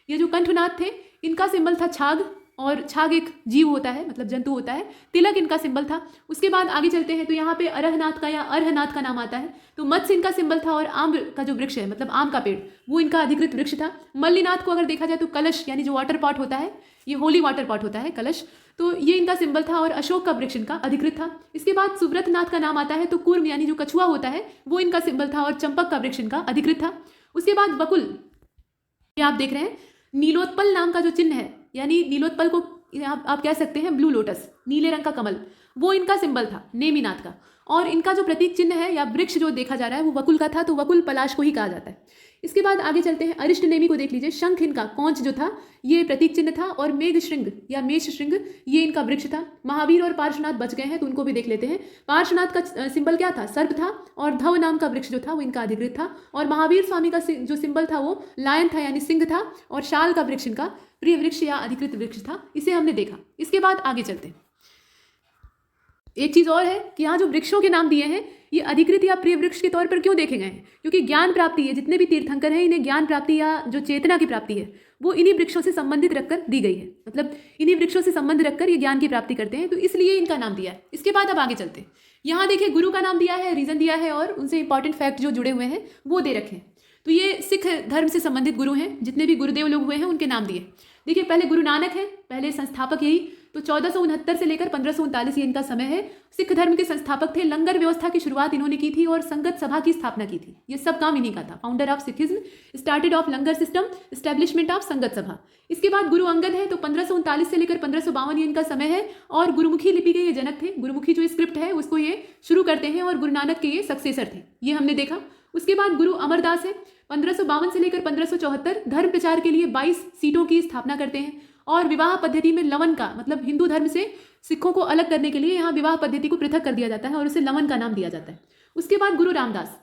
ये जो कंठुनाथ थे इनका सिंबल था छाग। और छाग एक जीव होता है, मतलब जंतु होता है। तिलक इनका सिंबल था। उसके बाद आगे चलते हैं, तो यहाँ पे अरहनाथ का या अर्हनाथ का नाम आता है, तो मत्स्य इनका सिंबल था। और आम का जो वृक्ष है, मतलब आम का पेड़, वो इनका अधिकृत वृक्ष था। मल्लीनाथ को अगर देखा जाए तो कलश यानी जो वाटर पॉट होता है, ये होली वाटर पॉट होता है कलश, तो ये इनका सिंबल था। और अशोक का वृक्ष इनका अधिकृत था। इसके बाद सुब्रतनाथ का नाम आता है, तो कूर्म यानी जो कछुआ होता है वो इनका सिंबल था। और चंपक का वृक्ष इनका अधिकृत था। उसके बाद बकुल, ये आप देख रहे हैं। नीलोत्पल नाम का जो चिन्ह है, यानी नीलोत्पल को आप कह सकते हैं ब्लू लोटस, नीले रंग का कमल, वो इनका सिंबल था नेमिनाथ का। और इनका जो प्रतीक चिन्ह है या वृक्ष जो देखा जा रहा है वो वकुल का था, तो वकुल पलाश को ही कहा जाता है। इसके बाद आगे चलते हैं। अरिष्ट नेमि को देख लीजिए। शंख इनका कौंच जो था ये प्रतीक चिन्ह था। और मेघ श्रृंग या मेष श्रृंग ये इनका वृक्ष था। महावीर और पार्श्वनाथ बच गए हैं तो उनको भी देख लेते हैं। पार्श्वनाथ का सिंबल क्या था? सर्प था। और धव नाम का वृक्ष जो था वो इनका अधिकृत था। और महावीर स्वामी का जो सिंबल था वो लायन था यानी सिंह था। और शाल का वृक्ष इनका प्रिय वृक्ष या अधिकृत वृक्ष था। इसे हमने देखा। इसके बाद आगे चलते हैं। एक चीज और है कि यहाँ जो वृक्षों के नाम दिए हैं ये अधिकृत या प्रिय वृक्ष के तौर पर क्यों देखे गए हैं? क्योंकि ज्ञान प्राप्ति है, जितने भी तीर्थंकर हैं इन्हें ज्ञान प्राप्ति या जो चेतना की प्राप्ति है वो इन्हीं वृक्षों से संबंधित रखकर दी गई है। मतलब इन्हीं वृक्षों से संबंध रखकर ये ज्ञान की प्राप्ति करते हैं, तो इसलिए इनका नाम दिया है। इसके बाद अब आगे चलते हैं। यहाँ देखिए गुरु का नाम दिया है, रीजन दिया है और उनसे इंपॉर्टेंट फैक्ट जो जुड़े हुए हैं वो दे रखे हैं। तो ये सिख धर्म से संबंधित गुरु हैं, जितने भी गुरुदेव लोग हुए हैं उनके नाम दिए। देखिए, पहले गुरु नानक हैं, पहले संस्थापक यही, तो 1469 से लेकर 1539 ये इनका समय है। सिख धर्म के संस्थापक थे। लंगर व्यवस्था की शुरुआत इन्होंने की थी और संगत सभा की स्थापना की थी। ये सब काम इन्हीं का था। Founder of Sikhism, started off langar system, establishment of संगत सभा। इसके बाद गुरु अंगद है, तो 1539 से लेकर 1552 ये इनका समय है और गुरुमुखी लिपि के ये जनक थे। गुरुमुखी जो स्क्रिप्ट है उसको ये शुरू करते हैं और गुरु नानक के ये सक्सेसर थे, ये हमने देखा। उसके बाद गुरु अमरदास है, 1552 से लेकर 1574 धर्म प्रचार के लिए 22 सीटों की स्थापना करते हैं और विवाह पद्धति में लवन का, मतलब हिंदू धर्म से सिखों को अलग करने के लिए यहाँ विवाह पद्धति को पृथक कर दिया जाता है और उसे लवन का नाम दिया जाता है। उसके बाद गुरु रामदास,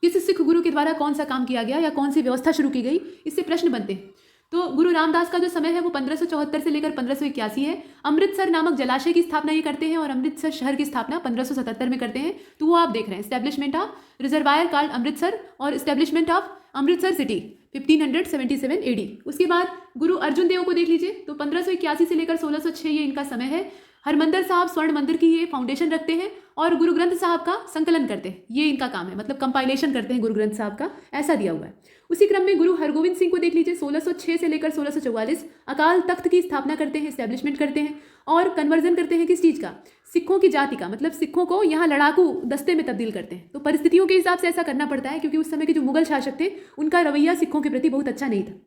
किस सिख गुरु के द्वारा कौन सा काम किया गया या कौन सी व्यवस्था शुरू की गई, इससे प्रश्न बनते हैं। तो गुरु रामदास का जो समय है वो 1574 से लेकर 1581 है। अमृतसर नामक जलाशय की स्थापना ये करते हैं और अमृतसर शहर की स्थापना 1577 में करते हैं। तो वो आप देख रहे हैं, establishment of reservoir called Amritsar और establishment of Amritsar city 1577 AD। उसके बाद गुरु अर्जुन देव को देख लीजिए, तो 1581 से लेकर 1606 ये इनका समय है। हरमंदिर साहब स्वर्ण मंदिर की ये फाउंडेशन रखते हैं और गुरु ग्रंथ साहब का संकलन करते हैं, ये इनका काम है, मतलब कंपाइलेशन करते हैं गुरु ग्रंथ साहब का, ऐसा दिया हुआ है। उसी क्रम में गुरु हरगोविंद सिंह को देख लीजिए, 1606 से लेकर 1644 अकाल तख्त की स्थापना करते हैं, एस्टेब्लिशमेंट करते हैं और कन्वर्जन करते हैं किस चीज़ का, सिखों की जाति का, मतलब सिखों को यहाँ लड़ाकू दस्ते में तब्दील करते हैं। तो परिस्थितियों के हिसाब से ऐसा करना पड़ता है क्योंकि उस समय के जो मुगल शासक थे उनका रवैया सिखों के प्रति बहुत अच्छा नहीं था।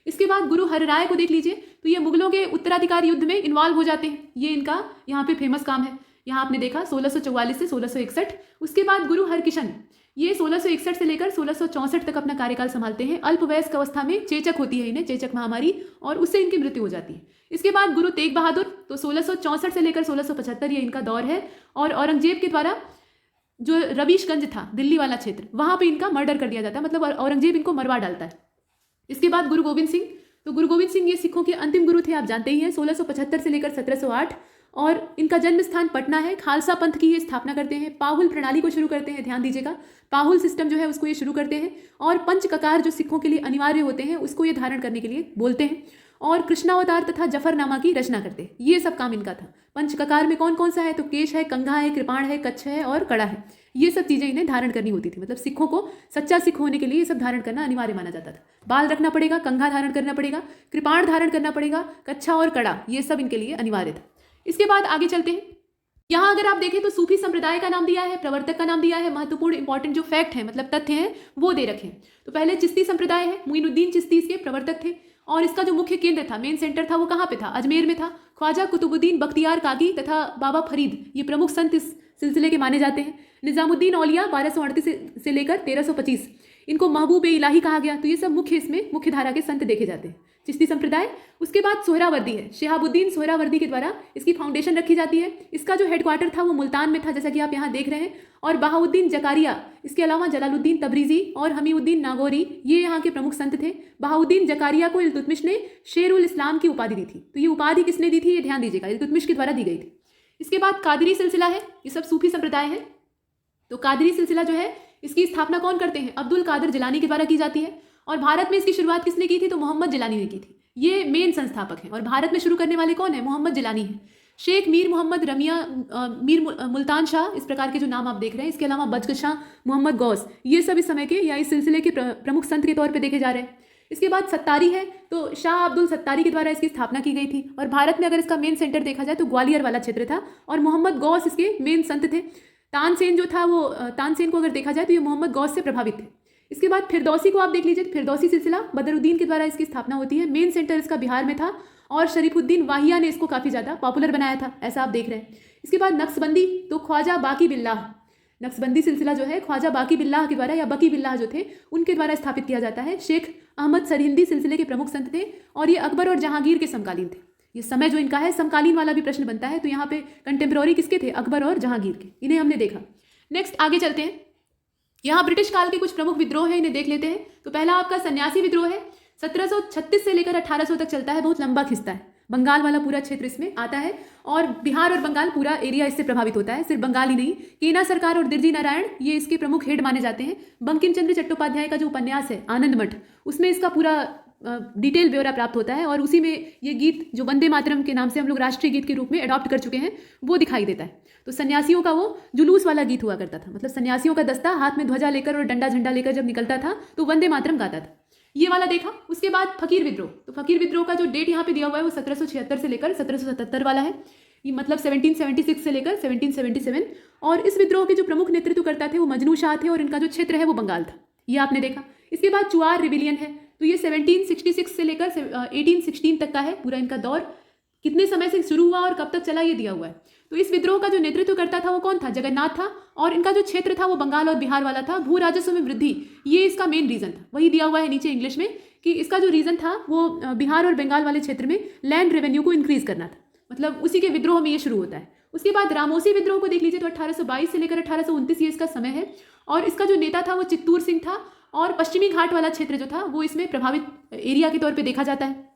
इसके बाद गुरु हरराय को देख लीजिए, तो ये मुगलों के उत्तराधिकार युद्ध में इन्वॉल्व हो जाते हैं, ये इनका यहाँ पे फेमस काम है। यहाँ आपने देखा 1644 से 1661। उसके बाद गुरु हरकिशन, ये 1661 से लेकर 1664 तक अपना कार्यकाल संभालते हैं। अल्पवयस्क अवस्था में चेचक होती है इन्हें, चेचक महामारी, और उससे इनकी मृत्यु हो जाती है। इसके बाद गुरु तेग बहादुर, तो 1664 से लेकर 1675 ये इनका दौर है और औरंगजेब के द्वारा जो रवीशगंज था, दिल्ली वाला क्षेत्र, वहाँ पे इनका मर्डर कर दिया जाता है, मतलब औरंगजेब इनको मरवा डालता है। इसके बाद गुरु गोविंद सिंह, तो गुरु गोविंद सिंह ये सिखों के अंतिम गुरु थे, आप जानते ही हैं, 1675 से लेकर 1708 और इनका जन्म स्थान पटना है। खालसा पंथ की ये स्थापना करते हैं, पाहुल प्रणाली को शुरू करते हैं, ध्यान दीजिएगा, पाहुल सिस्टम जो है उसको ये शुरू करते हैं और पंच ककार जो सिखों के लिए अनिवार्य होते हैं उसको ये धारण करने के लिए बोलते हैं और कृष्णावतार तथा जफरनामा की रचना करते हैं। ये सब काम इनका था। पंच ककार में कौन कौन सा है, तो केश है, कंघा है, कृपाण है, कच्छ है और कड़ा है। ये सब चीज़ें इन्हें धारण करनी होती थी, मतलब सिखों को सच्चा सिख होने के लिए ये सब धारण करना अनिवार्य माना जाता था। बाल रखना पड़ेगा, कंघा धारण करना पड़ेगा, कृपाण धारण करना पड़ेगा, कच्छा और कड़ा, ये सब इनके लिए अनिवार्य था। इसके बाद आगे चलते हैं। यहाँ अगर आप देखें तो सूफी संप्रदाय का नाम दिया है, प्रवर्तक का नाम दिया है, महत्वपूर्ण इंपॉर्टेंट जो फैक्ट है, मतलब तथ्य हैं, वो दे रखे हैं। तो पहले चिश्ती संप्रदाय है, मुइनुद्दीन चिश्ती इसके प्रवर्तक थे और इसका जो मुख्य केंद्र था, मेन सेंटर था, वो कहाँ पे था, अजमेर में था। ख्वाजा कुतुबुद्दीन बख्तियार काकी तथा बाबा फरीद ये प्रमुख संत इस सिलसिले के माने जाते हैं। निजामुद्दीन औलिया 1238 से लेकर 1325, इनको महबूब इलाही कहा गया। तो ये सब मुख्य इसमें मुख्य धारा के संत देखे जाते हैं, चिश्ती संप्रदाय। उसके बाद सोहरावर्दी है, शिहाबुद्दीन सोहरावर्दी के द्वारा इसकी फाउंडेशन रखी जाती है। इसका जो हेडक्वार्टर था वो मुल्तान में था, जैसा कि आप यहाँ देख रहे हैं। और बहाउद्दीन जकारिया, इसके अलावा जलालुद्दीन तबरीजी और हमीउद्दीन नागौरी, ये यहाँ के प्रमुख संत थे। बहाउद्दीन जकारिया को इल्तुतमिश ने शेर उल इस्लाम की उपाधि दी थी। तो ये उपाधि किसने दी थी, ये ध्यान दीजिएगा, इल्तुतमिश के द्वारा दी गई थी। इसके बाद कादरी सिलसिला है, ये सब सूफी संप्रदाय है। तो कादरी सिलसिला जो है इसकी स्थापना कौन करते हैं, अब्दुल कादिर जिलानी के द्वारा की जाती है। और भारत में इसकी शुरुआत किसने की थी, तो मोहम्मद जिलानी ने की थी। ये मेन संस्थापक हैं और भारत में शुरू करने वाले कौन है, मोहम्मद जिलानी है। शेख मीर मोहम्मद रमिया, मीर मुल्तान शाह, इस प्रकार के जो नाम आप देख रहे हैं। इसके अलावा बजग शाह, मोहम्मद गौस, ये सब इस समय के या इस सिलसिले के प्रमुख संत के तौर पे देखे जा रहे हैं। इसके बाद सत्तारी है, तो शाह अब्दुल सत्तारी के द्वारा इसकी स्थापना की गई थी। और भारत में अगर इसका मेन सेंटर देखा जाए तो ग्वालियर वाला क्षेत्र था और मोहम्मद गौस इसके मेन संत थे। तानसेन जो था वो, तानसेन को अगर देखा जाए तो ये मोहम्मद गौस से प्रभावित थे। इसके बाद फिरदौसी को आप देख लीजिए, फिरदौसी सिलसिला बदरुद्दीन के द्वारा इसकी स्थापना होती है। मेन सेंटर इसका बिहार में था और शरीफुद्दीन वाहिया ने इसको काफ़ी ज़्यादा पॉपुलर बनाया था, ऐसा आप देख रहे हैं। इसके बाद नक्शबंदी, तो ख्वाजा बाकी बिल्लाह, नक्शबंदी सिलसिला जो है ख्वाजा बाकी बिल्लाह के द्वारा या बकी बिल्लाह जो थे उनके द्वारा स्थापित किया जाता है। शेख अहमद सरहिंदी सिलसिले के प्रमुख संत थे और ये अकबर और जहांगीर के समकालीन थे। ये समय जो इनका है समकालीन वाला भी प्रश्न बनता है, तो यहाँ पे कंटेम्प्रोरी किसके थे, अकबर और जहांगीर के, इन्हें हमने देखा। नेक्स्ट आगे चलते हैं। यहाँ ब्रिटिश काल के कुछ प्रमुख विद्रोह हैं, इन्हें देख लेते हैं। तो पहला आपका सन्यासी विद्रोह है, 1736 से लेकर 1800 तक चलता है, बहुत लंबा खिस्ता है। बंगाल वाला पूरा क्षेत्र इसमें आता है और बिहार और बंगाल पूरा एरिया इससे प्रभावित होता है। सिर्फ बंगाल ही नहीं, केना सरकार और दिरजी नारायण ये इसके प्रमुख हेड माने जाते हैं। बंकिम चंद्र चट्टोपाध्याय का जो उपन्यास है आनंद मठ, उसमें इसका पूरा डिटेल ब्यौरा प्राप्त होता है और उसी में ये गीत जो वंदे मातरम के नाम से हम लोग राष्ट्रीय गीत के रूप में अडॉप्ट कर चुके हैं वो दिखाई देता है। तो सन्यासियों का वो जुलूस वाला गीत हुआ करता था, मतलब सन्यासियों का दस्ता हाथ में ध्वजा लेकर और डंडा झंडा लेकर जब निकलता था तो वंदे मातरम गाता था। ये वाला देखा। उसके बाद फकीर विद्रोह, तो फकीर विद्रोह का जो डेट यहाँ पे दिया हुआ है वो 1776 से लेकर 1777 वाला है। ये मतलब 1776 से लेकर 1777। और इस विद्रोह के जो प्रमुख नेतृत्व करता थे वो मजनू शाह थे और इनका जो क्षेत्र है वो बंगाल था, ये आपने देखा। इसके बाद चुआर रिबिलियन है, तो ये 1766 से लेकर 1816 तक का है पूरा इनका दौर। कितने समय से शुरू हुआ और कब तक चला ये दिया हुआ है। तो इस विद्रोह का जो नेतृत्व करता था वो कौन था? जगन्नाथ था। और इनका जो क्षेत्र था वो बंगाल और बिहार वाला था। भू राजस्व में वृद्धि, ये इसका मेन रीजन था, वही दिया हुआ है नीचे इंग्लिश में कि इसका जो रीजन था वो बिहार और बंगाल वाले क्षेत्र में लैंड रेवेन्यू को इंक्रीज करना था, मतलब उसी के विद्रोह में ये शुरू होता है। उसके बाद रामोसी विद्रोह को देख लीजिए तो 1822 से लेकर 1829 ये इसका समय है और इसका जो नेता था वो चित्तूर सिंह था और पश्चिमी घाट वाला क्षेत्र जो था वो इसमें प्रभावित एरिया के तौर पे देखा जाता है।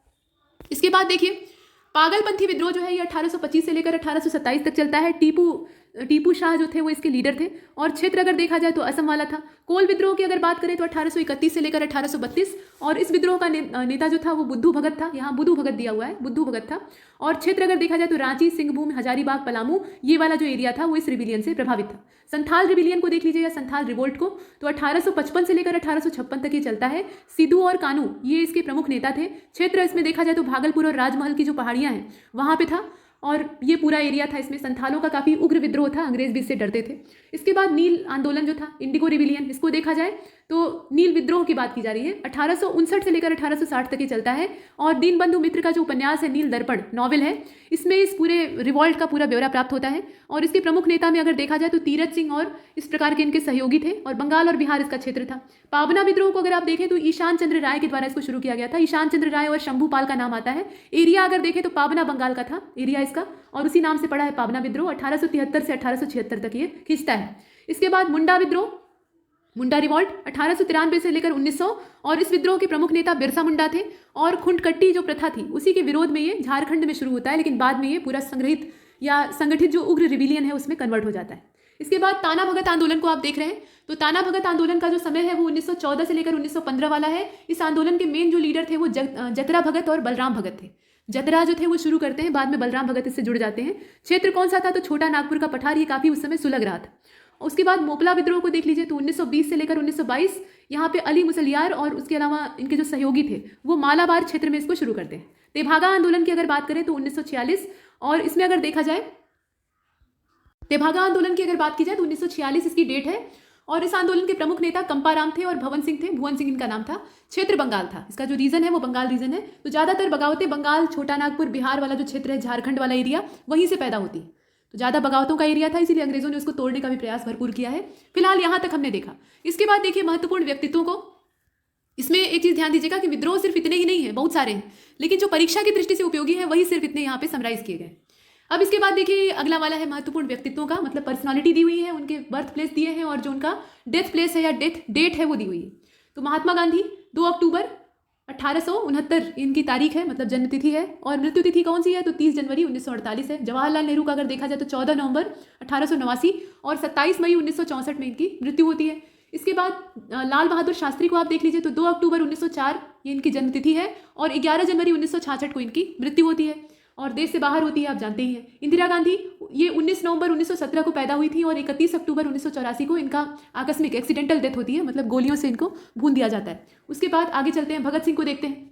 इसके बाद देखिए पागलपंथी विद्रोह जो है ये 1825 से लेकर 1827 तक चलता है। टीपू शाह जो थे वो इसके लीडर थे और क्षेत्र अगर देखा जाए तो असम वाला था। कोल विद्रोह की अगर बात करें तो 1831 से लेकर 1832 और इस विद्रोह का नेता जो था वो बुद्धू भगत था। यहाँ बुद्धू भगत दिया हुआ है, बुद्धू भगत था। और क्षेत्र अगर देखा जाए तो रांची, सिंहभूम, हजारीबाग, पलामू, ये वाला जो एरिया था वो इस रिबिलियन से प्रभावित था। संथाल रिबिलियन को देख लीजिए या संथाल रिवोल्ट को, तो 1855 से लेकर 1856 तक ये चलता है। सिद्धू और कानू ये इसके प्रमुख नेता थे। क्षेत्र इसमें देखा जाए तो भागलपुर और राजमहल की जो पहाड़ियाँ हैं वहाँ पे था और ये पूरा एरिया था। इसमें संथालों का काफ़ी उग्र विद्रोह था, अंग्रेज भी इससे डरते थे। इसके बाद नील आंदोलन जो था, इंडिगो रिबिलियन, इसको देखा जाए तो नील विद्रोह की बात की जा रही है। 1859 से लेकर 1860 तक ये चलता है और दीनबंधु मित्र का जो उपन्यास है नील दर्पण नॉवेल है, इसमें इस पूरे रिवॉल्ट का पूरा ब्यौरा प्राप्त होता है। और इसके प्रमुख नेता में अगर देखा जाए तो तीरथ सिंह और इस प्रकार के इनके सहयोगी थे और बंगाल और बिहार इसका क्षेत्र था। पावना विद्रोह को अगर आप देखें तो ईशान चंद्र राय के द्वारा इसको शुरू किया गया था। ईशान चंद्र राय और शंभू पाल का नाम आता है। एरिया अगर देखें तो पावना बंगाल का था एरिया इसका और उसी नाम से पड़ा है पावना विद्रोह। 1873 से 1876 तक ये खींचता है। इसके बाद मुंडा विद्रोह, मुंडा रिवॉल्ट 1893 से लेकर 1900 और इस विद्रोह के प्रमुख नेता बिरसा मुंडा थे। और खुंडकट्टी जो प्रथा थी उसी के विरोध में ये झारखंड में शुरू होता है, लेकिन बाद में ये पूरा संग्रहित या संगठित जो उग्र रिबिलियन है उसमें कन्वर्ट हो जाता है। इसके बाद ताना भगत आंदोलन को आप देख रहे हैं तो ताना भगत आंदोलन का जो समय है वो 1914 से लेकर 1915 वाला है। इस आंदोलन के मेन जो लीडर थे वो जतरा भगत और बलराम भगत थे। जतरा जो थे वो शुरू करते हैं, बाद में बलराम भगत इससे जुड़ जाते हैं। क्षेत्र कौन सा था? तो छोटा नागपुर का पठार, ये काफ़ी उस समय सुलग रहा था। उसके बाद मोपला विद्रोह को देख लीजिए तो 1920 से लेकर 1922 यहाँ पे अली मुसलियार और उसके अलावा इनके जो सहयोगी थे वो मालाबार क्षेत्र में इसको शुरू करते हैं। तेभागा आंदोलन की अगर बात करें तो 1946 और इसमें अगर देखा जाए तेभागा आंदोलन की अगर बात की जाए तो 1946 इसकी डेट है। और इस आंदोलन के प्रमुख नेता कंपाराम थे और भवन सिंह थे, भुवन सिंह इनका नाम था। क्षेत्र बंगाल था, इसका जो रीजन है वो बंगाल रीजन है। तो ज़्यादातर बगावतें बंगाल, छोटा नागपुर, बिहार वाला जो क्षेत्र है, झारखंड वाला एरिया, वहीं से पैदा होती है। तो ज़्यादा बगावतों का एरिया था, इसीलिए अंग्रेजों ने उसको तोड़ने का भी प्रयास भरपूर किया है। फिलहाल यहाँ तक हमने देखा। इसके बाद देखिए महत्वपूर्ण व्यक्तित्वों को। इसमें एक चीज़ ध्यान दीजिएगा कि विद्रोह सिर्फ इतने ही नहीं है, बहुत सारे हैं, लेकिन जो परीक्षा की दृष्टि से उपयोगी है वही सिर्फ इतने यहाँ पे समराइज किए गए। अब इसके बाद देखिए अगला वाला है महत्वपूर्ण व्यक्तित्वों का, मतलब पर्सनालिटी दी हुई है, उनके बर्थ प्लेस दिए हैं और जो उनका डेथ प्लेस है या डेथ डेट है वो दी हुई है। तो महात्मा गांधी 2 अक्टूबर 1869 इनकी तारीख है, मतलब जन्म तिथि है। और मृत्यु तिथि कौन सी है? तो 30 जनवरी 1948 है। जवाहरलाल नेहरू का अगर देखा जाए तो 14 नवंबर 1889 और 27 मई 1964 में इनकी मृत्यु होती है। इसके बाद लाल बहादुर शास्त्री को आप देख लीजिए तो 2 अक्टूबर 1904 ये इनकी जन्म तिथि है और 11 जनवरी 1966 को इनकी मृत्यु होती है और देश से बाहर होती है, आप जानते ही हैं। इंदिरा गांधी ये 19 नवंबर 1917 को पैदा हुई थी और 31 अक्टूबर 1984 को इनका आकस्मिक एक्सीडेंटल डेथ होती है, मतलब गोलियों से इनको भून दिया जाता है। उसके बाद आगे चलते हैं, भगत सिंह को देखते हैं।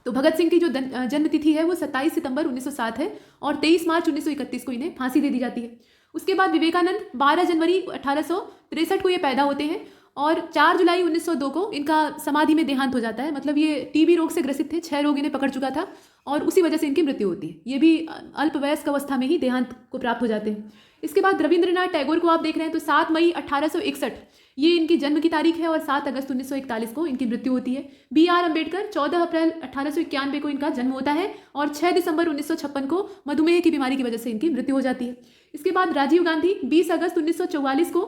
तो भगत सिंह की जो जन्म तिथि है वो 27 सितंबर 1907 है और 23 मार्च 1931 को इन्हें फांसी दे दी जाती है। उसके बाद विवेकानंद 12 जनवरी 1863 को ये पैदा होते हैं और 4 जुलाई 1902 को इनका समाधि में देहांत हो जाता है। मतलब ये टीबी रोग से ग्रसित थे, 6 रोग इन्हें पकड़ चुका था और उसी वजह से इनकी मृत्यु होती है। ये भी अल्पवयस्क अवस्था में ही देहांत को प्राप्त हो जाते हैं। इसके बाद रविंद्रनाथ टैगोर को आप देख रहे हैं तो 7 मई 1861 ये इनकी जन्म की तारीख है और 7 अगस्त 1941 को इनकी मृत्यु होती है। B.R. अम्बेडकर 14 अप्रैल 1891 को इनका जन्म होता है और 6 दिसंबर 1956 को मधुमेह की बीमारी की वजह से इनकी मृत्यु हो जाती है। इसके बाद राजीव गांधी 20 अगस्त 1944 को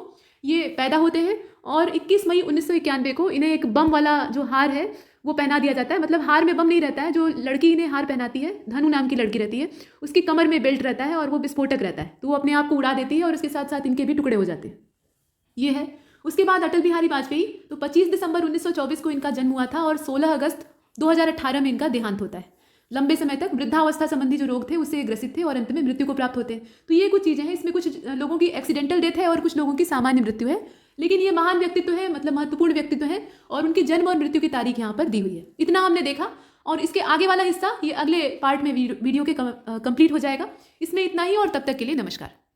ये पैदा होते हैं और 21 मई 1991 को इन्हें एक बम वाला जो हार है वो पहना दिया जाता है। मतलब हार में बम नहीं रहता है, जो लड़की इन्हें हार पहनाती है, धनु नाम की लड़की रहती है, उसकी कमर में बेल्ट रहता है और वो विस्फोटक रहता है, तो वो अपने आप को उड़ा देती है और उसके साथ साथ इनके भी टुकड़े हो जाते हैं। ये है। उसके बाद अटल बिहारी वाजपेयी, तो 25 दिसंबर 1924 को इनका जन्म हुआ था और 16 अगस्त 2018 में इनका देहांत होता है। लंबे समय तक वृद्धावस्था संबंधी जो रोग थे उससे ग्रसित थे और अंत में मृत्यु को प्राप्त होते हैं। तो ये कुछ चीज़ें हैं, इसमें कुछ लोगों की एक्सीडेंटल डेथ है और कुछ लोगों की सामान्य मृत्यु है, लेकिन ये महान व्यक्तित्व है, मतलब महत्वपूर्ण व्यक्तित्व है और उनकी जन्म और मृत्यु की तारीख यहाँ पर दी हुई है। इतना हमने देखा और इसके आगे वाला हिस्सा ये अगले पार्ट में वीडियो के कंप्लीट हो जाएगा। इसमें इतना ही और तब तक के लिए नमस्कार।